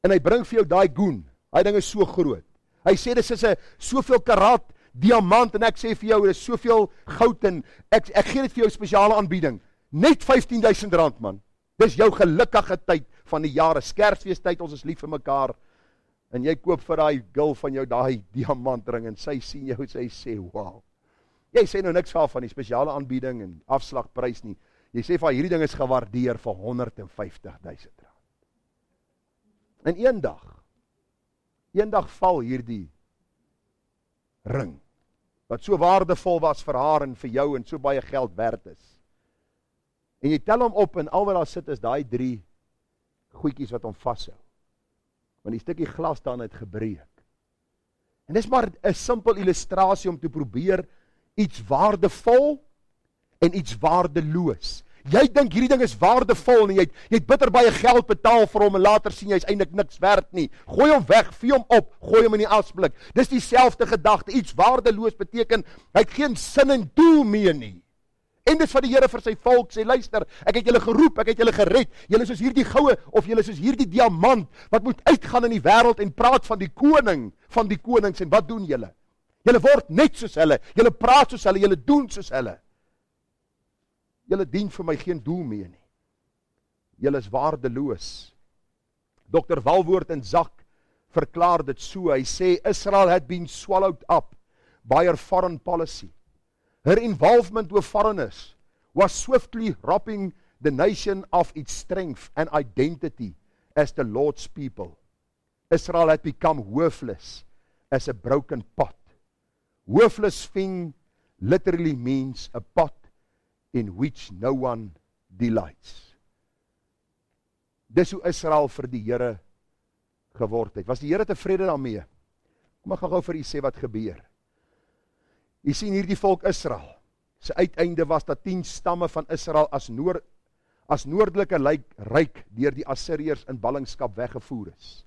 En hy bring vir jou daai goen. Daai ding is so groot. Hy sê dis is 'n soveel karat diamant en ek sê vir jou dis soveel goud en ek gee dit vir jou spesiale aanbieding. Net R15,000 man. Dis jou gelukkige tyd van die jare, Kersfeestyd, ons is lief vir mekaar. En jy koop vir daai girl van jou daai diamantring en sy sien jou, sy sê, wow. Jy sê nou niks van die spesiale aanbieding en afslagprys nie. Jy sê vir hierdie ding is gewaardeer vir R150,000. En eendag val hierdie ring, wat so waardevol was vir haar en vir jou en so baie geld werd is. En jy tel hom op en al wat daar sit is daai 3 goedjies wat hom vashou. Want die stukkie glas dan het gebreek. En dis maar 'n simpel illustrasie om te probeer iets waardevol en iets waardeloos. Jy dink hierdie ding is waardevol en jy het bitter baie geld betaal vir hom en later sien jy is eintlik niks werd nie. Gooi hom weg, vee hom op, gooi hom in die asblik. Dis dieselfde gedagte, iets waardeloos beteken, hy het geen sin en doel meer nie. En dis wat die Here vir sy volk sê, luister, ek het julle geroep, ek het julle gered, julle is soos hierdie goue, of julle is soos hierdie diamant, wat moet uitgaan in die wêreld en praat van die koning, van die konings, en wat doen julle? Julle word net soos hulle, julle praat soos hulle, julle doen soos hulle. Julle dien vir my geen doel meer nie. Julle is waardeloos. Dr. Walwoord en Zak verklaar dit so, hy sê, Israel had been swallowed up by her foreign policy. Her involvement with foreigners was swiftly robbing the nation of its strength and identity as the Lord's people. Israel had become worthless as a broken pot. Worthless thing literally means a pot in which no one delights. Dis hoe Israel vir die Here geword het. Was die Here tevrede daarmee? Kom ek gaan gou vir u sê wat gebeur. Jy sien hierdie volk Israel, sy uiteinde was dat 10 stamme van Israel as noordelike ryk deur die Assiriërs in ballingskap weggevoer is.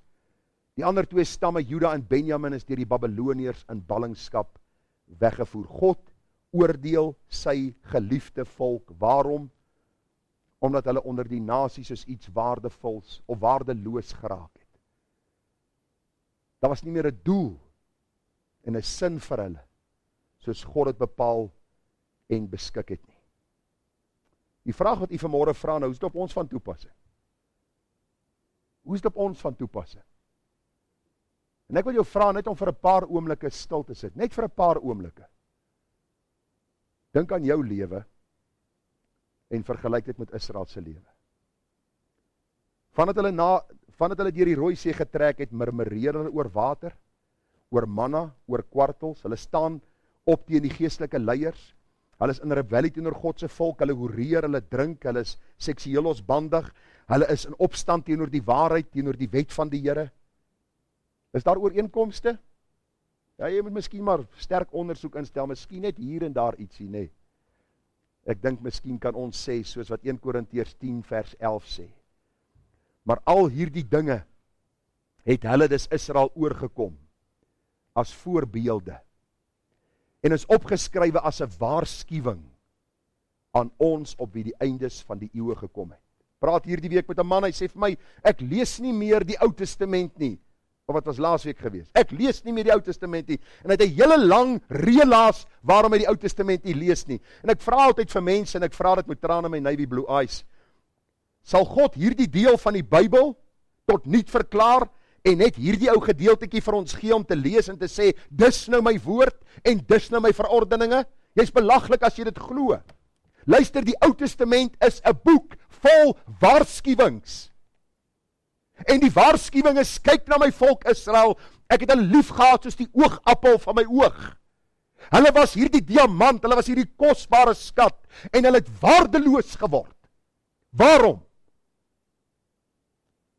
Die ander 2 stamme, Juda en Benjamin, is deur die Babiloniërs in ballingskap weggevoer. God oordeel sy geliefde volk. Waarom? Omdat hulle onder die nasie soos iets waardevols of waardeloos geraak het. Daar was nie meer 'n doel en 'n sin vir hulle, soos God het bepaal en beskik het nie. Die vraag wat u vanmôre vra, nou, hoe is dit op ons van toepassing? Hoe is dit op ons van toepassing? En ek wil jou vra net om vir 'n paar oomblikke stil te sit, net vir 'n paar oomblikke. Dink aan jou lewe en vergelyk dit met Israel se lewe. Vandat hulle deur die Rooi See getrek het, murmureer hulle oor water, oor manna, oor kwartels. Hulle staan op teen die geestelike leiers. Hulle is in rebellie teenoor God se volk. Hulle hoereer, hulle drink, hulle is seksueel losbandig. Hulle is in opstand teenoor die waarheid, teenoor die wet van die Here. Is daar ooreenkomste? Ja, jy moet miskien maar sterk ondersoek instel, miskien net hier en daar ietsie, nee. Ek dink miskien kan ons sê, soos wat 1 Korintiërs 10 vers 11 sê. Maar al hierdie dinge het hulle dis Israel oorgekom as voorbeelde en is opgeskrywe as 'n waarskuwing aan ons op wie die eindes van die eeue gekom het. Praat hierdie week met 'n man, hy sê vir my, ek lees nie meer die Ou Testament nie, of wat was laasweek gewees. Ek lees nie meer die Ou Testament nie, en hy het 'n hele lang reëlaas waarom hy die Ou Testament nie lees nie. En ek vra altyd vir mense, en ek vra dit met trane in my navy blue eyes, sal God hierdie deel van die Bybel tot nuut verklaar, en net hierdie ou gedeeltetjie vir ons gee om te lees en te sê, dis nou my woord, en dis nou my verordeninge? Jy's belaglik as jy dit glo. Luister, die Ou Testament is 'n boek vol waarskuwings. En die waarskuwing is, kyk na my volk Israel, ek het hulle lief gehad soos die oogappel van my oog. Hulle was hierdie diamant, hulle was hierdie kosbare skat, en hulle het waardeloos geword. Waarom?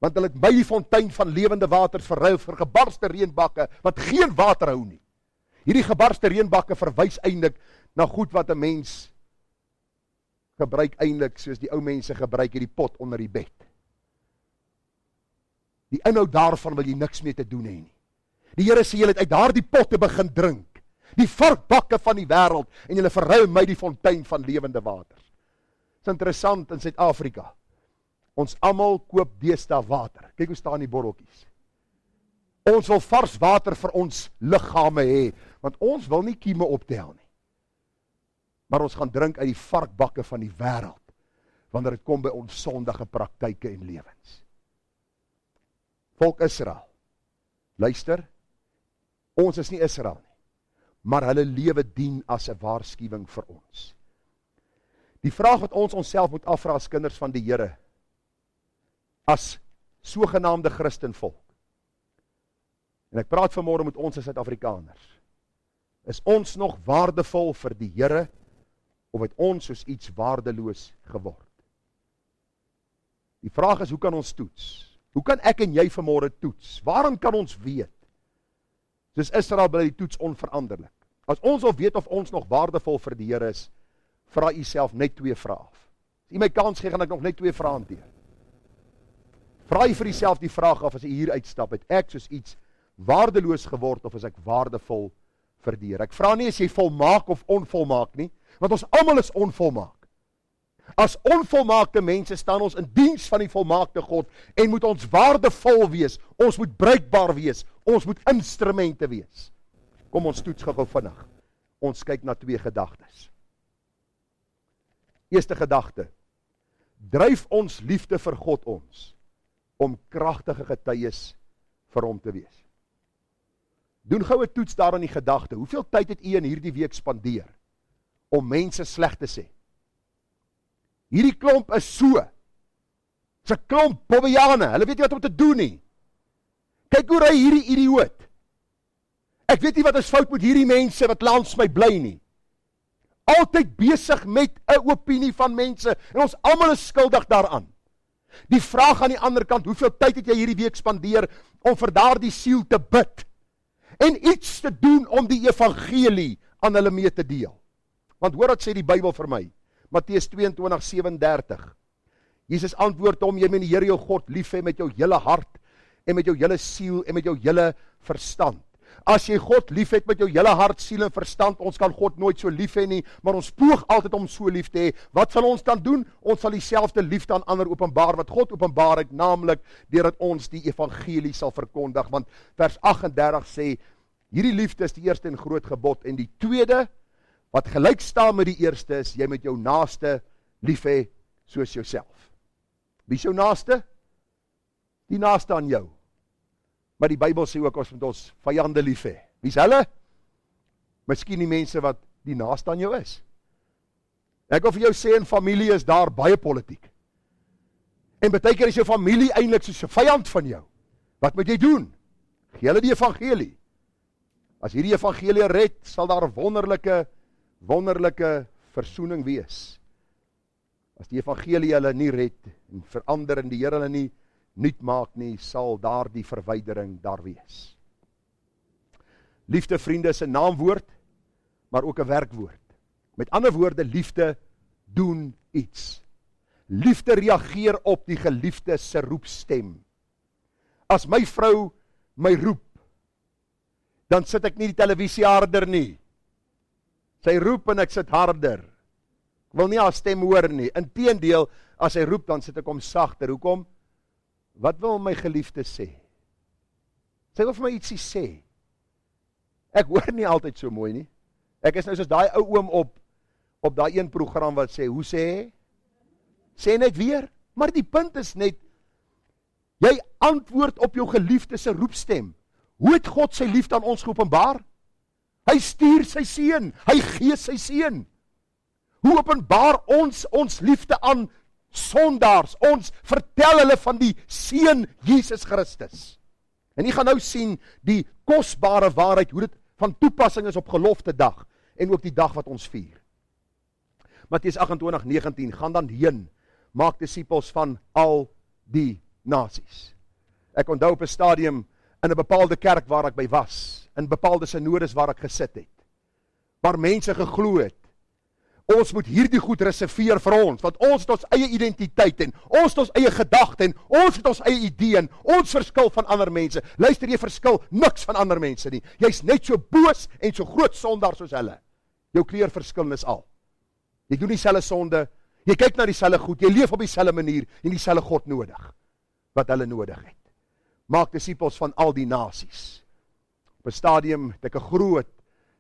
Want hulle het my die fontein van lewende water verruil vir gebarste reënbakke, wat geen water hou nie. Hierdie gebarste reënbakke verwys eintlik na goed wat 'n mens gebruik eintlik, soos die ou mense gebruik hierdie pot onder die bed. Die inhoud daarvan wil jy niks mee te doen hê nie. Die Here sê, julle het uit daardie potte begin drink, die varkbakke van die wêreld, en julle verruil my die fontein van lewende water. Dit is interessant in Suid-Afrika. Ons almal koop deesdae water. Kyk hoe staan die botteltjies. Ons wil vars water vir ons liggame hê, want ons wil nie kieme optel nie. Maar ons gaan drink uit die varkbakke van die wêreld, wanneer dit kom by ons sondige praktyke en lewens. Volk Israel, luister, ons is nie Israel nie, maar hulle lewe dien as 'n waarskuwing vir ons. Die vraag wat ons onsself moet afvra as kinders van die Here, as sogenaamde Christenvolk, en ek praat vanmôre met ons as Suid-Afrikaners, is ons nog waardevol vir die Here, of het ons soos iets waardeloos geword? Die vraag is, hoe kan ons toets? Hoe kan ek en jy vanmôre toets? Waarom kan ons weet? Soos Israel bly die toets onveranderlik. As ons wil weet of ons nog waardevol vir die Here is, vra u self net 2 vrae af. As u my kans gee, gaan ek nog net 2 vrae hanteer. Vra u vir uself die vraag af, as u hier uitstap, het ek soos iets waardeloos geword, of is ek waardevol vir die Here? Ek vra nie as jy volmaak of onvolmaak nie, want ons almal is onvolmaak. As onvolmaakte mense staan ons in diens van die volmaakte God, en moet ons waardevol wees, ons moet bruikbaar wees, ons moet instrumente wees. Kom ons toets gou vinnig. Ons kyk na 2 gedagtes. Eerste gedagte, dryf ons liefde vir God ons, om kragtige getuies vir hom te wees. Doen gou 'n toets daar aan die gedagte, hoeveel tyd het u in hierdie week spandeer, om mense sleg te sê? Hierdie klomp is so, is 'n klomp bobbejane, hulle weet nie wat om te doen nie. Kyk hoe ry hierdie idioot. Ek weet nie wat is fout met hierdie mense wat langs my bly nie. Altyd besig met 'n opinie van mense, en ons almal is skuldig daaraan. Die vraag aan die ander kant, hoeveel tyd het jy hierdie week spandeer, om vir daardie siel te bid, en iets te doen om die evangelie aan hulle mee te deel? Want hoor wat sê die Bybel vir my, Matteus 22:37. Jesus antwoord hom, jy moet die Here jou God lief hê met jou hele hart, en met jou hele siel, en met jou hele verstand. As jy God lief het met jou hele hart, siel en verstand, ons kan God nooit so lief hê nie, maar ons poog altyd om so lief te hê. Wat sal ons dan doen? Ons sal dieselfde liefde aan ander openbaar, wat God openbaar het, naamlik, deurdat ons die evangelie sal verkondig, want vers 38 sê, hierdie liefde is die eerste en groot gebod, en die tweede, wat gelyk staan met die eerste is, jy moet jou naaste lief hê soos jouself. Wie is jou naaste? Die naaste aan jou. Maar die Bybel sê ook, ons moet ons vyande lief hê. Wie is hulle? Miskien die mense wat die naaste aan jou is. Ek wil vir jou sê, in familie is daar baie politiek. En baie keer is jou familie eintlik soos 'n vyand van jou. Wat moet jy doen? Gee hulle die evangelie. As hierdie evangelie red, sal daar wonderlike versoening wees. As die evangelie hulle nie red en verander en die Here hulle nie nuut maak nie, sal daar die verwydering daar wees. Liefde, vriende, is 'n naamwoord, maar ook 'n werkwoord. Met ander woorde, liefde doen iets. Liefde reageer op die geliefde se roepstem. As my vrou my roep, dan sit ek nie die televisie harder nie. Sy roep en ek sit harder. Ek wil nie haar stem hoor nie. Inteendeel, as hy roep, dan sit ek hom sagter. Hoekom? Wat wil my geliefde sê? Sy wil vir my ietsie sê. Ek hoor nie altyd so mooi nie. Ek is nou soos daai ou oom op daai een program wat sê, hoe sê? Sê net weer. Maar die punt is net, jy antwoord op jou geliefde se roepstem. Hoe het God sy liefde aan ons geopenbaar? Hy stuur sy seun, hy gee sy seun. Hoe openbaar ons liefde aan sondaars? Ons vertel hulle van die seun Jesus Christus. En jy gaan nou sien die kosbare waarheid, hoe dit van toepassing is op gelofte dag. en ook die dag wat ons vier. Matteus 28:19, gaan dan heen, maak disippels van al die nasies. Ek onthou op 'n stadium in 'n bepaalde kerk waar ek by was, in bepaalde synodes waar ek gesit het, waar mense geglo het, ons moet hierdie goed reserveer vir ons, want ons het ons eie identiteit en ons het ons eie gedagte en ons het ons eie idee en ons verskil van ander mense. Luister, jy verskil niks van ander mense nie. Jy's net so boos en so groot sondaar soos hulle. Jou kleurverskil is al. Jy doen dieselfde sonde, jy kyk na dieselfde goed, jy leef op dieselfde manier en dieselfde God nodig, wat hulle nodig het. Maak disippels van al die nasies. Op 'n stadium het ek 'n groot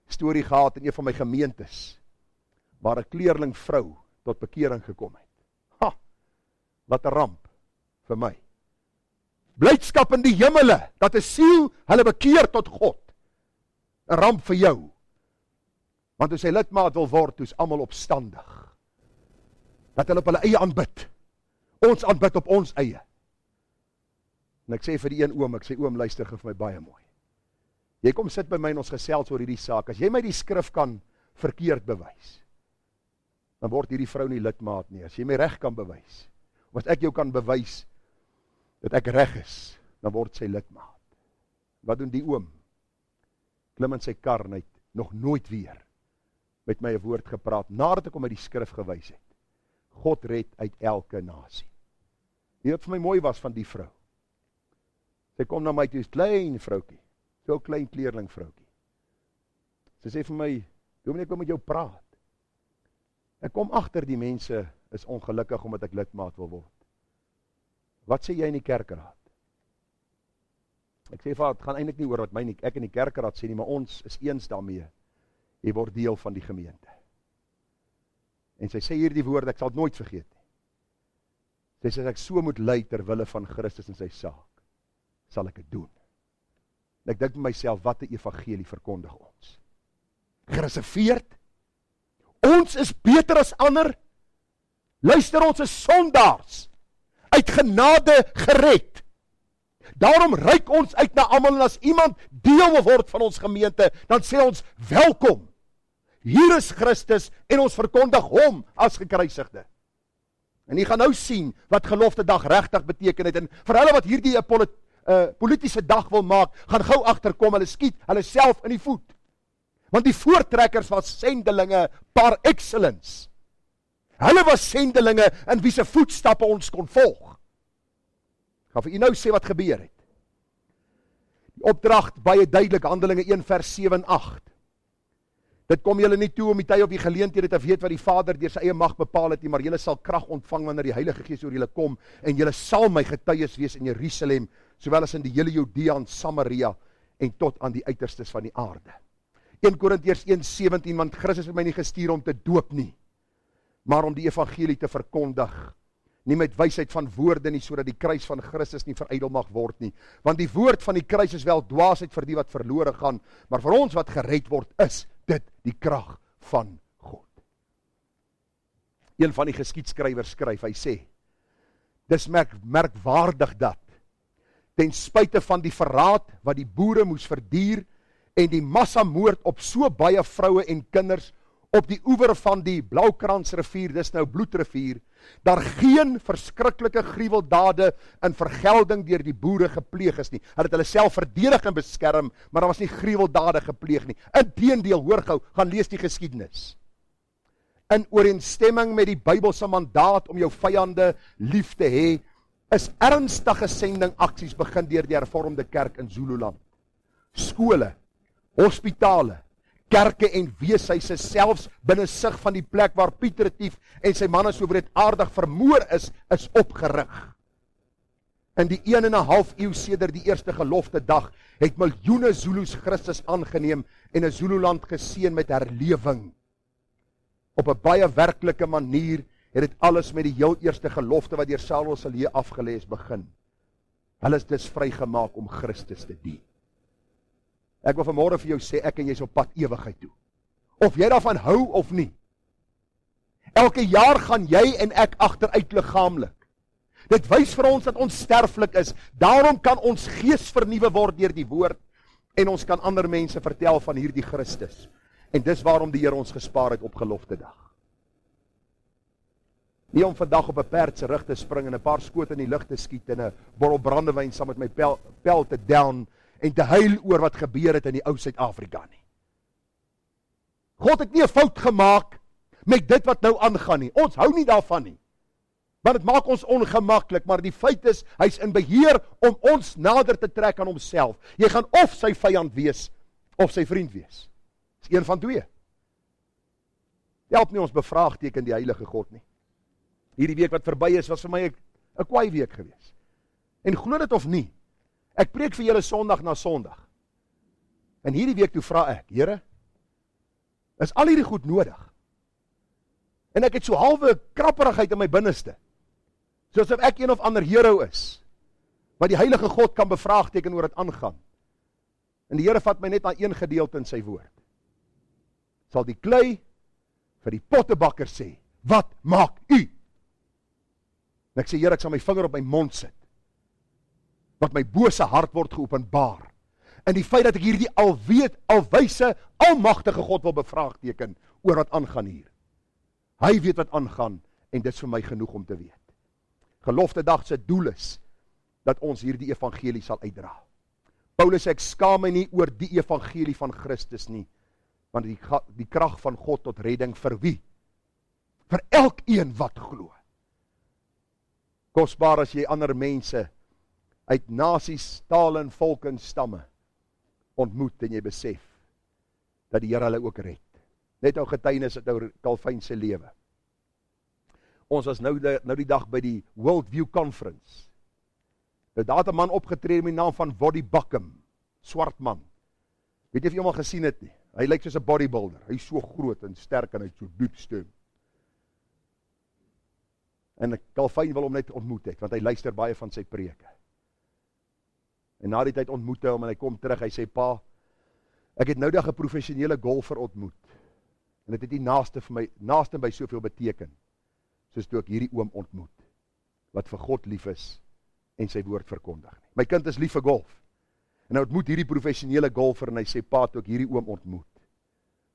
storie gehad in een van my gemeentes, waar 'n kleerling vrou tot bekering gekom het. Ha, wat 'n ramp vir my. Blydskap in die hemele, dat 'n siel hulle bekeer tot God. 'n Ramp vir jou. Want as hy lidmaat wil word, is almal opstandig. Dat hulle op hulle eie aanbid. Ons aanbid op ons eie. En ek sê vir die een oom, ek sê oom, luister vir my baie mooi. Jy kom sit by my en ons gesels oor hierdie saak. As jy my die skrif kan verkeerd bewys, dan word hierdie vrou nie lidmaat nie. As jy my reg kan bewys, of as ek jou kan bewys dat ek reg is, dan word sy lidmaat. Wat doen die oom? Klim in sy kar en hy het nog nooit weer met my 'n woord gepraat, nadat ek hom uit die skrif gewys het. God red uit elke nasie. Weet wat vir my mooi was van die vrou? Sy kom na my toe, 'n klein vroukie, so 'n klein kleerling vroukie. Sy sê vir my, Dominee, ek wil met jou praat. Ek kom agter die mense is ongelukkig omdat ek lidmaat wil word. Wat sê jy in die kerkraad? Ek sê vir haar, het gaan eintlik nie oor wat ek in die kerkraad sê nie, maar ons is eens daarmee. Jy word deel van die gemeente. En sy sê hierdie woorde, ek sal het nooit vergeet nie. Sy sê, as ek so moet ly ter wille van Christus en sy saak, sal ek het doen. En ek dink met myself, wat 'n evangelie verkondig ons. Gereserveerd, ons is beter as ander. Luister, ons is sondaars, uit genade gered. Daarom reik ons uit na almal, en as iemand deel wil word van ons gemeente, dan sê ons, welkom. Hier is Christus, en ons verkondig hom as gekruisigde. En jy gaan nou sien, wat gelofte dag regtig beteken het, en vir hulle wat hierdie politiese dag wil maak, gaan gou agterkom, hulle skiet hulle self in die voet. Want die voortrekkers was sendelinge par excellence. Hulle was sendelinge in wie se voetstappe ons kon volg. Ek gaan vir u nou sê wat gebeur het. Die opdrag baie duidelik, Handelinge 1 vers 7 en 8. Dit kom julle nie toe om die tye op die geleenthede te weet wat die Vader deur sy eie mag bepaal het nie, maar julle sal krag ontvang wanneer die Heilige Gees oor julle kom, en julle sal my getuies wees in Jerusalem, sowel as in die hele Judea en Samaria, en tot aan die uiterstes van die aarde. 1 Korintiërs 1:17, want Christus het my nie gestuur om te doop nie, maar om die evangelie te verkondig, nie met wysheid van woorde nie, sodat die kruis van Christus nie verydel mag word nie, want die woord van die kruis is wel dwaasheid vir die wat verlore gaan, maar vir ons wat gered word, is dit die krag van God. Een van die geskiedskrywers skryf, hy sê, dis merkwaardig dat, ten spyte van die verraad wat die boere moes verduur, en die massamoord op so baie vroue en kinders, op die oewer van die Blaukransrivier, dis nou Bloedrivier, daar geen verskriklike gruweldade in vergelding deur die boere gepleeg is nie. Hulle het hulle self verdedig en beskerm, maar daar was nie gruweldade gepleeg nie. Inteendeel, hoor gou, gaan lees die geskiedenis. In ooreenstemming met die Bybelse mandaat om jou vyande lief te hê, is ernstige sendingaksies begin deur die hervormde kerk in Zululand. Skole, hospitale, kerke en weeshuise, selfs binne sig van die plek waar Piet Retief en sy manne so wreedaardig vermoor is opgerig. In die 1,5 eeu sedert die eerste gelofte dag, het miljoene Zulus Christus aangeneem en 'n Zululand geseën met herlewing. Op 'n baie werklike manier het dit alles met die heel eerste gelofte wat deur Samuel se lewe afgelê is begin. Hulle is dus vrygemaak om Christus te dien. Ek wil vanmôre vir jou sê, ek en jy is op pad ewigheid toe. Of jy daarvan hou of nie. Elke jaar gaan jy en ek agteruit liggaamlik. Dit wys vir ons dat ons sterflik is. Daarom kan ons gees vernuwe word deur die woord, en ons kan ander mense vertel van hierdie Christus. En dis waarom die Here ons gespaar het op gelofte dag. Nie om vandag op 'n perd se rug te spring en 'n paar skote in die lug te skiet en 'n bottel brandewyn saam met my pel te down en te huil oor wat gebeur het in die ou Suid-Afrika nie. God het nie 'n fout gemaak met dit wat nou aangaan nie. Ons hou nie daarvan nie. Maar dit maak ons ongemaklik, maar die feit is, hy's in beheer om ons nader te trek aan homself. Jy gaan of sy vyand wees, of sy vriend wees. Dis een van twee. Help nie ons bevraagteken die heilige God nie. Hierdie week wat verby is, was vir my 'n kwaai week gewees. En glo dit of nie, ek preek vir julle Sondag na Sondag. En hierdie week toe vra ek, Here, is al hierdie goed nodig? En ek het so halwe krapperigheid in my binneste, soos of ek een of ander hero is, wat die heilige God kan bevraagteken oor het aangaan. En die Here vat my net na een gedeelte in sy woord. Sal die klei vir die pottebakker sê, wat maak u? En ek sê, Here, ek sal my vinger op my mond sit, wat my bose hart word geopenbaar. En die feit dat ek hierdie alwyse, almagtige God wil bevraagteken oor wat aangaan hier. Hy weet wat aangaan, en dit is vir my genoeg om te weet. Gelofte dag se doel is, dat ons hierdie evangelie sal uitdra. Paulus sê, ek skaam my nie oor die evangelie van Christus nie, want die krag van God tot redding vir wie? Vir elkeen wat glo. Kosbaar as jy ander mense uit nasies, tale en volke en stamme ontmoet en jy besef dat die Here hulle ook red. Net ou getuienis uit ou Calvin se lewe. Ons was nou die dag by die World View Conference. Daar het 'n man opgetree met die naam van Woody Buckham, swart man. Weet jy of jy hom al gesien het nie? Hy lyk soos 'n bodybuilder. Hy is so groot en sterk en hy het so diep stem. En Calvin wil hom net ontmoet het, want hy luister baie van sy preke. En na die tyd ontmoet hy hom en hy kom terug, hy sê, pa, ek het nou dag 'n professionele golfer ontmoet. En dit het nie naaste by soveel beteken, soos toe ek hierdie oom ontmoet, wat vir God lief is, en sy woord verkondig nie. My kind is lief vir golf, en hy ontmoet hierdie professionele golfer, en hy sê, pa, toe ek hierdie oom ontmoet,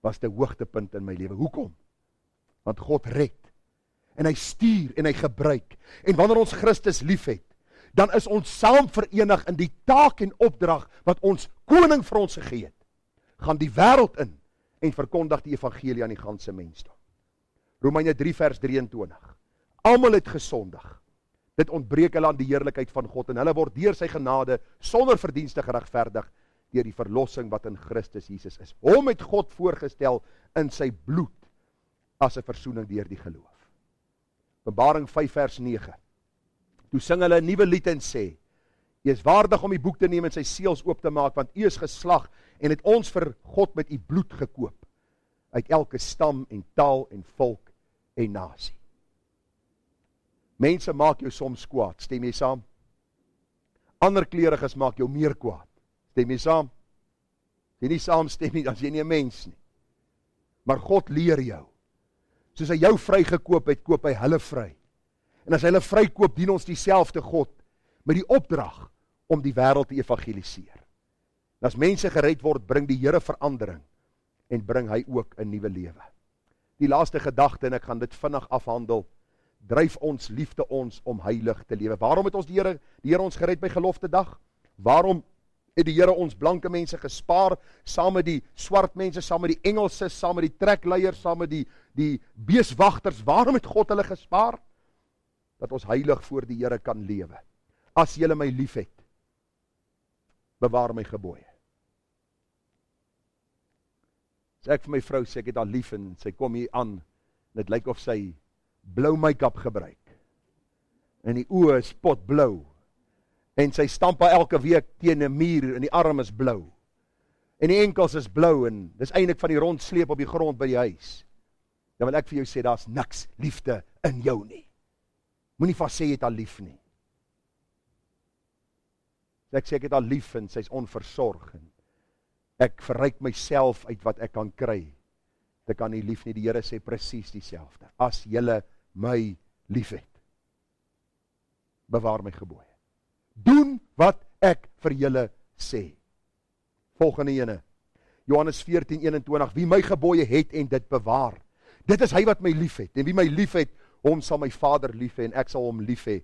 was die hoogtepunt in my lewe. Hoekom? Want God red, en hy stuur, en hy gebruik, en wanneer ons Christus lief het, dan is ons saam verenig in die taak en opdrag, wat ons koning vir ons gegee het, gaan die wêreld in, en verkondig die evangelie aan die ganse mensdom. Romeine 3 vers 23. Almal het gesondig. Dit ontbreek hulle aan die heerlikheid van God, en hulle word deur sy genade sonder verdienste geregverdig deur die verlossing wat in Christus Jesus is. Hom het God voorgestel in sy bloed as 'n versoening deur die geloof. Openbaring 5 vers 9. Toe sing hulle 'n nuwe lied en sê, U is waardig om die boek te neem en sy seels oop te maak, want U is geslag en het ons vir God met U bloed gekoop, uit elke stam en taal en volk en nasie. Mense maak jou soms kwaad, stem jy saam? Ander kleuriges maak jou meer kwaad, stem jy saam? As jy nie saam stem nie, dan is jy nie 'n mens nie. Maar God leer jou, soos hy jou vrygekoop het, koop hy hulle vry. En as hy hulle vrykoop, dien ons dieselfde God, met die opdrag om die wêreld te evangeliseer. En as mense gered word, bring die Here verandering, en bring hy ook 'n nuwe lewe. Die laaste gedagte, en ek gaan dit vinnig afhandel, dryf ons liefde ons om heilig te lewe. Waarom het ons die Here ons gered by gelofte dag? Waarom het die Here ons blanke mense gespaar, saam met die swart mense, saam met die Engelse, saam met die trekleiers, saam met die beeswagters? Waarom het God hulle gespaar? Dat ons heilig voor die Here kan lewe. As julle my liefhet, bewaar my gebooie. As ek vir my vrou sê, ek het haar lief, en sy kom hier aan, en dit lyk of sy blou make-up gebruik, en die oë is potblou, en sy stamp haar elke week teen 'n muur, en die arm is blou, en die enkels is blou, en dis eintlik van die rondsleep op die grond by die huis. Dan wil ek vir jou sê, daar's niks liefde in jou nie. Moenie vas sê jy het haar lief nie. Ek sê ek het haar lief, en sy is onversorg, en ek verryk myself uit wat ek kan kry. Ek kan nie lief nie. Die Here sê presies dieselfde. As julle my liefhet, bewaar my gebooie. Doen wat ek vir julle sê. Volgende ene. Johannes 14:21, wie my gebooie het en dit bewaar. Dit is hy wat my lief het, en wie my lief het, hom sal my Vader lief hê, en ek sal hom lief hê,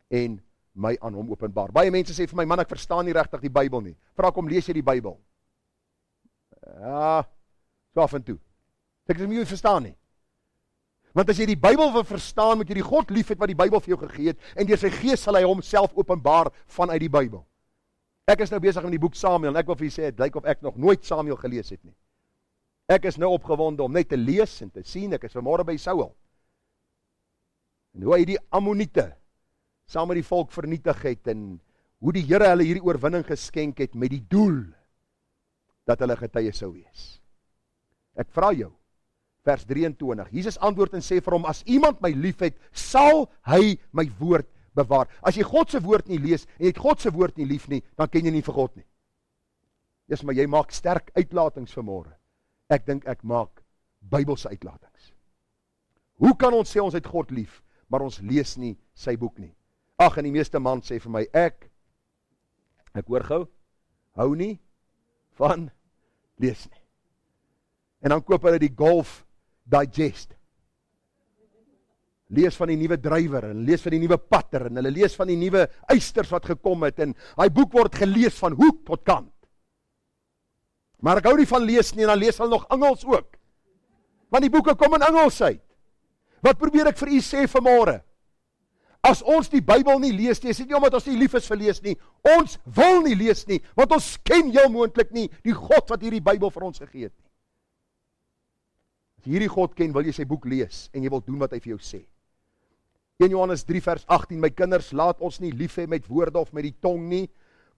en my aan hom openbaar. Baie mense sê vir my, man, ek verstaan nie regtig die Bybel nie. Vra kom lees jy die Bybel? Ja, so af en toe. Ek sê, jy verstaan nie. Want as jy die Bybel wil verstaan, moet jy die God lief het wat die Bybel vir jou gegee het, en deur sy gees sal hy homself openbaar vanuit die Bybel. Ek is nou besig met die boek Samuel, en ek wil vir jy sê, het lyk of ek nog nooit Samuel gelees het nie. Ek is nou opgewonde om net te lees en te sien, ek is vanmôre by Saul. En hoe hy die Ammoniete saam met die volk vernietig het, en hoe die Here hulle hierdie oorwinning geskenk het, met die doel, dat hulle getuie sou wees. Ek vra jou, vers 23, Jesus antwoord en sê vir hom, as iemand my lief het, sal hy my woord bewaar. As jy God se woord nie lees, en jy het God se woord nie lief nie, dan ken jy nie vir God nie. Dis maar jy maak sterk uitlatings vanmôre. Ek dink ek maak Bybelse uitlatings. Hoe kan ons sê ons het God lief, maar ons lees nie sy boek nie? Ag, en die meeste man sê vir my, ek hoor gou, hou nie van lees nie. En dan koop hulle die Golf Digest. Lees van die nuwe drywer, en lees van die nuwe patter, en hulle lees van die nuwe eisters wat gekom het, en hy boek word gelees van hoek tot kant. Maar ek hou nie van lees nie, en dan lees hulle nog Engels ook. Want die boeke kom in Engels uit. Wat probeer ek vir u sê vanmôre? As ons die Bybel nie lees nie, is dit nie omdat ons nie lief is vir lees nie. Ons wil nie lees nie, want ons ken heel moontlik nie die God wat hierdie Bybel vir ons gegee het nie. As jy hierdie God ken, wil jy sy boek lees, en jy wil doen wat hy vir jou sê. 1 Johannes 3 vers 18, my kinders, laat ons nie lief hê met woorde of met die tong nie,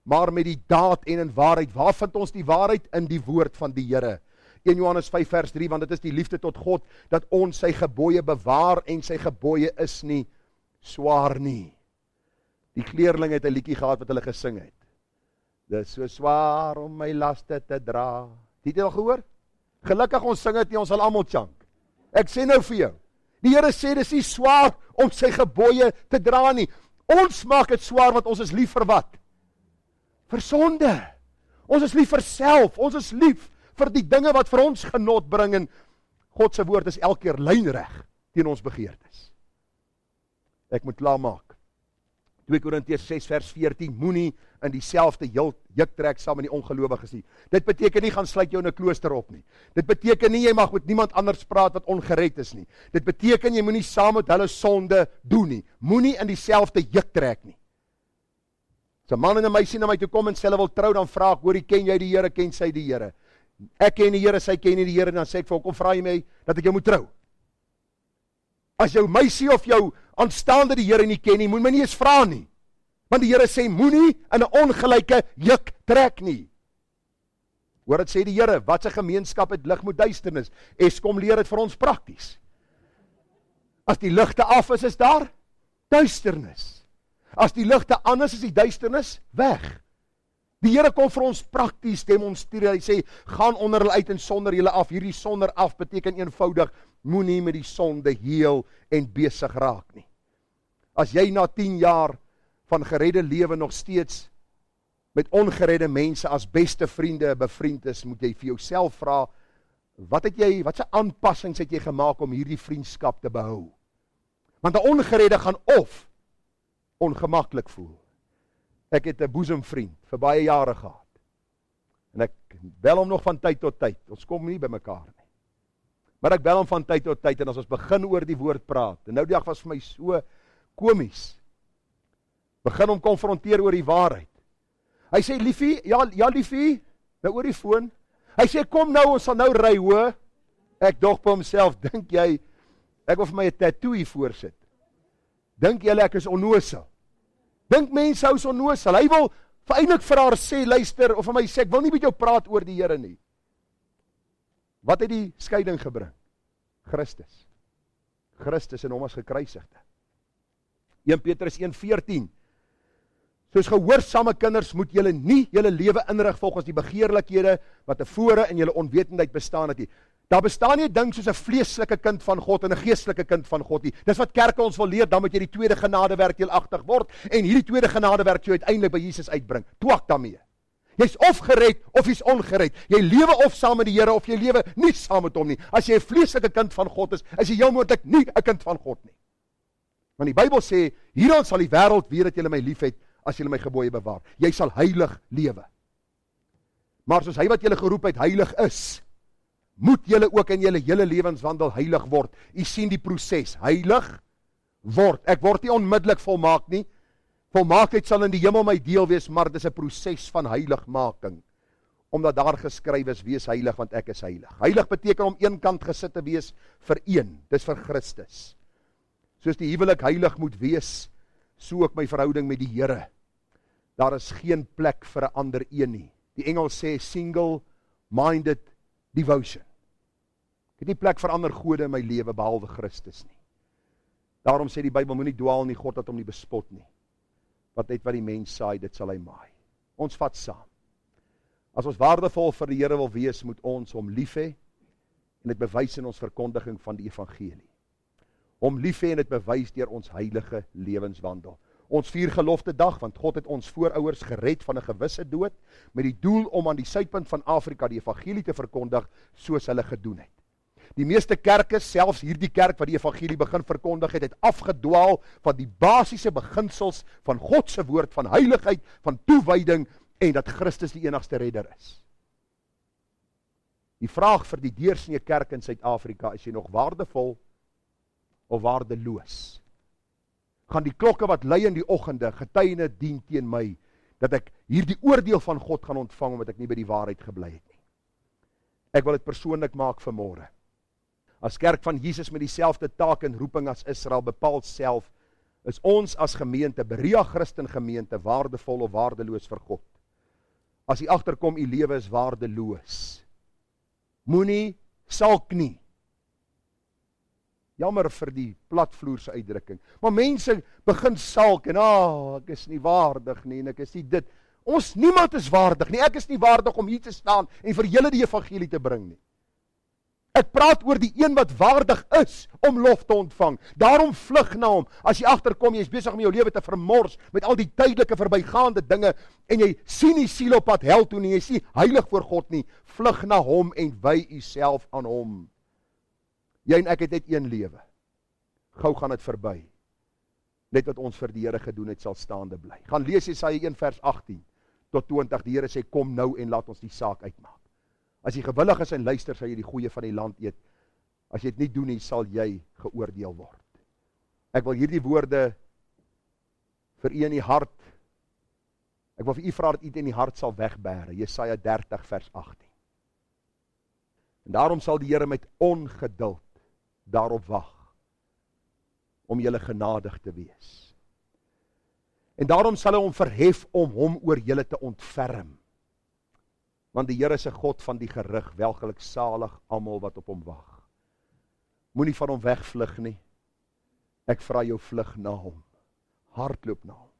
maar met die daad en in waarheid. Waar vind ons die waarheid? In die woord van die Here. 1 Johannes 5 vers 3, want dit is die liefde tot God, dat ons sy gebooie bewaar, en sy gebooie is nie swaar nie. Die kleerling het 'n liedjie gehad wat hulle gesing het. Dis so swaar om my laste te dra. Het jy al gehoor? Gelukkig ons sing dit nie, ons sal almal chant. Ek sê nou vir jou, die Here sê dis nie swaar om sy gebooie te dra nie. Ons maak dit swaar want ons is lief vir wat? Vir sonde. Ons is lief vir self, ons is lief vir die dinge wat vir ons genot bring, en God se woord is elke keer lynreg teen ons begeertes. Ek moet klaar maak. 2 Korintiërs 6 vers 14, moenie in dieselfde juk trek saam met die ongelowiges nie. Dit beteken nie gaan sluit jou in 'n klooster op nie. Dit beteken nie jy mag met niemand anders praat wat ongered is nie. Dit beteken jy moenie saam met hulle sonde doen nie. Moenie in dieselfde juk trek nie. As 'n man en 'n meisie na my toe kom en sê hulle wil trou, dan vra ek, hoorie, ken jy die Here, ken sy die Here? Ek ken die Here, sy ken nie die Here, dan sê ek vir hom, kom vra jy my dat ek jou moet trou. As jou meisie of jou aanstaande die Here nie ken nie, moet my nie eens vra nie. Want die Here sê, moenie in 'n ongelyke juk trek nie. Hoor dit sê die Here, wat 'n gemeenskap het lig met duisternis. Eskom leer dit vir ons prakties. As die ligte af is daar duisternis. As die ligte aan is die duisternis weg. Die Here kom vir ons prakties demonstreer. Hy sê, gaan onder hulle uit en sonder julle af. Hierdie sonder af beteken eenvoudig, moenie met die sonde heel en besig raak nie. As jy na 10 jaar van geredde lewe nog steeds met ongeredde mense as beste vriende bevriend is, moet jy vir jouself vra, wat se aanpassings het jy gemaak om hierdie vriendskap te behou? Want 'n ongeredde gaan of ongemaklik voel. Ek het 'n boesemvriend vir baie jare gehad. En ek bel hom nog van tyd tot tyd. Ons kom nie by mekaar nie. Maar ek bel hom van tyd tot tyd, en as ons begin oor die woord praat, en nou die dag was vir my so komies, begin hom konfronteer oor die waarheid. Hy sê, liefie, ja liefie, nou oor die foon. Hy sê, kom nou, ons sal nou ry, hoor. Ek dog by homself, dink jy, ek wil vir my 'n tattoo hier voorsit. Dink julle ek is onnosel? Dink mense hou is onnosel? Hy wil eintlik vir haar sê, luister, of vir my sê, ek wil nie met jou praat oor die Here nie. Wat het die skeiding gebring? Christus. Christus en hom as gekruisigde. 1 Petrus 1:14. Soos gehoorsame kinders moet julle nie julle lewe inrig volgens die begeerlikhede wat tevore in julle onwetendheid bestaan het nie. Daar bestaan nie 'n ding soos 'n vleeslike kind van God en 'n geestelike kind van God nie. Dis wat kerke ons wil leer, dan moet jy die tweede genadewerk deelagtig word en hierdie tweede genadewerk jy uiteindelik by Jesus uitbring. Twak daarmee. Jy's of gered, of jy's ongered. Jy lewe of saam met die Here, of jy lewe nie saam met hom nie. As jy 'n vleeslike kind van God is jy heel moontlik nie 'n kind van God nie. Want die Bybel sê, hieraan sal die wêreld weet dat julle my liefhet, as julle my gebooie bewaar. Jy sal heilig lewe. Maar soos hy wat julle geroep het, heilig is, moet julle ook in julle hele lewenswandel heilig word. U sien die proses, heilig word. Ek word nie onmiddellik volmaak nie. Volmaaktheid sal in die hemel my deel wees, maar dit is 'n proses van heiligmaking. Omdat daar geskryf is, wees heilig, want ek is heilig. Heilig beteken om eenkant gesit te wees vir een, dis vir Christus. Soos die huwelik heilig moet wees, so ook my verhouding met die Here. Daar is geen plek vir 'n ander een nie. Die Engels sê single-minded devotion. Ek het nie plek vir ander gode in my lewe behalwe Christus nie. Daarom sê die Bybel, moenie dwaal nie, God het hom nie bespot nie. Wat net wat die mens saai, dit sal hy maai. Ons vat saam. As ons waardevol vir die Here wil wees, moet ons hom lief hê en dit bewys in ons verkondiging van die evangelie. Hom lief hê en dit bewys deur ons heilige lewenswandel. Ons vier gelofte dag, want God het ons voorouers gered van 'n gewisse dood, met die doel om aan die suidpunt van Afrika die evangelie te verkondig, soos hulle gedoen het. Die meeste kerke, selfs hierdie kerk wat die evangelie begin verkondig het, het afgedwaal van die basiese beginsels van God se woord, van heiligheid, van toewyding, en dat Christus die enigste redder is. Die vraag vir die deursnee kerk in Suid-Afrika, is jy nog waardevol of waardeloos? Gaan die klokke wat lui in die oggende getuienis dien teen my, dat ek hierdie oordeel van God gaan ontvang, omdat ek nie by die waarheid gebly het nie. Ek wil dit persoonlik maak vanmôre. As kerk van Jesus met dieselfde taak en roeping as Israel bepaal self, is ons as gemeente, Berea Christen gemeente, waardevol of waardeloos vir God. As jy agterkom, u lewe is waardeloos. Moenie salk nie. Jammer vir die platvloerse uitdrukking. Maar mense begin salk en ek is nie waardig nie en ek is nie dit. Niemand is waardig nie. Ek is nie waardig om hier te staan en vir julle die evangelie te bring nie. Ek praat oor die een wat waardig is om lof te ontvang. Daarom vlug na hom. As jy agterkom, jy is besig om jou lewe te vermors met al die tydelike verbygaande dinge en jy sien die siel op pad hel toe nie, jy is nie heilig voor God nie, vlug na hom en wy jouself aan hom. Jy en ek het net een lewe. Gou gaan dit verby. Net wat ons vir die Here gedoen het, sal staande bly. Gaan lees Jesaja 1 vers 18 tot 20. Die Here sê, kom nou en laat ons die saak uitmaak. As jy gewillig is en luister, sal jy die goeie van die land eet. As jy dit nie doen nie, sal jy geoordeel word. Ek wil hierdie woorde vir u in die hart, ek wil vir u vra dat u dit in die hart sal wegbêre. Jesaja 30 vers 18. En daarom sal die Here met ongeduld daarop wag, om julle genadig te wees. En daarom sal hy hom verhef om hom oor julle te ontferm. Want die Here is 'n God van die gerig, welgeluksalig almal wat op hom wag. Moenie van hom wegvlug nie. Ek vra jou, vlug na hom. Hardloop na hom.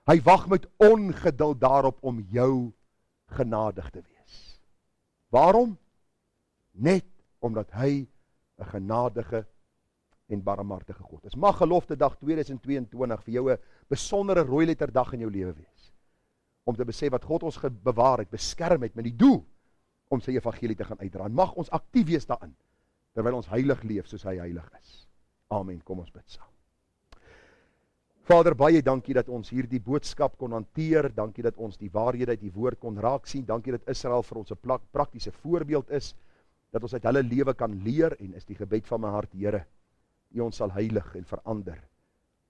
Hy wag met ongeduld daarop om jou genadig te wees. Waarom? Net omdat hy 'n genadige en barmhartige God is. Mag gelofte dag 2022 vir jou 'n besondere rooi letter dag in jou lewe wees. Om te besef wat God ons bewaar het, beskerm het met die doel om sy evangelie te gaan uitdra. En mag ons aktief wees daarin, terwyl ons heilig leef soos hy heilig is. Amen. Kom ons bid saam. Vader, baie dankie dat ons hierdie boodskap kon hanteer. Dankie dat ons die waarhede uit die woord kon raak sien. Dankie dat Israel vir ons 'n praktiese voorbeeld is, dat ons uit hulle lewe kan leer, en is die gebed van my hart, Here, U ons sal heilig en verander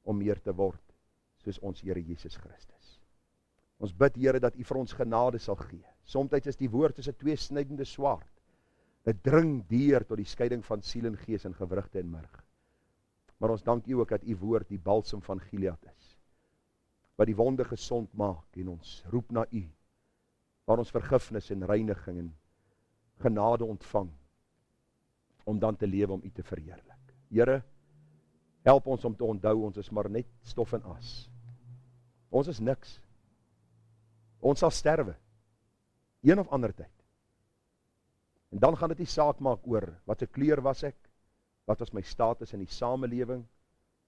om meer te word soos ons Here Jesus Christus. Ons bid, Here, dat U vir ons genade sal gee. Somstyds is die woord soos 'n tweesnydende swaard. Dit dring deur tot die skeiding van siel en gees en gewrigte en murg. Maar ons dank U ook dat U woord die balsem van Gilead is, wat die wonde gesond maak, en ons roep na U, waar ons vergifnis en reiniging en genade ontvang, om dan te lewe om U te verheerlik. Here, help ons om te onthou, ons is maar net stof en as. Ons is niks. Ons sal sterwe, een of ander tyd. En dan gaan dit nie saak maak oor, wat 'n kleur was ek, wat was my status in die samelewing,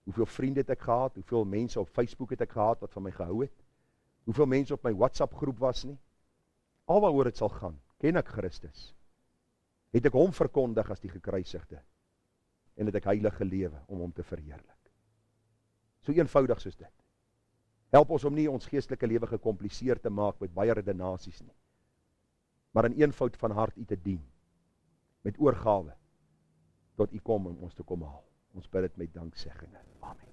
hoeveel vriende het ek gehad, hoeveel mense op Facebook het ek gehad, wat van my gehou het. hoeveel mense op my WhatsApp groep was nie. Alwaaroor het sal gaan, ken ek Christus, het ek hom verkondig as die gekruisigde, en het ek heilige lewe om hom te verheerlik. So eenvoudig soos dit. Help ons om nie ons geestelike lewe gekompliseerd te maak met baie redenasies nie, maar in eenvoud van hart u te dien, met oorgawe, tot u kom om ons te kom haal. Ons bid dit met danksegging. Amen.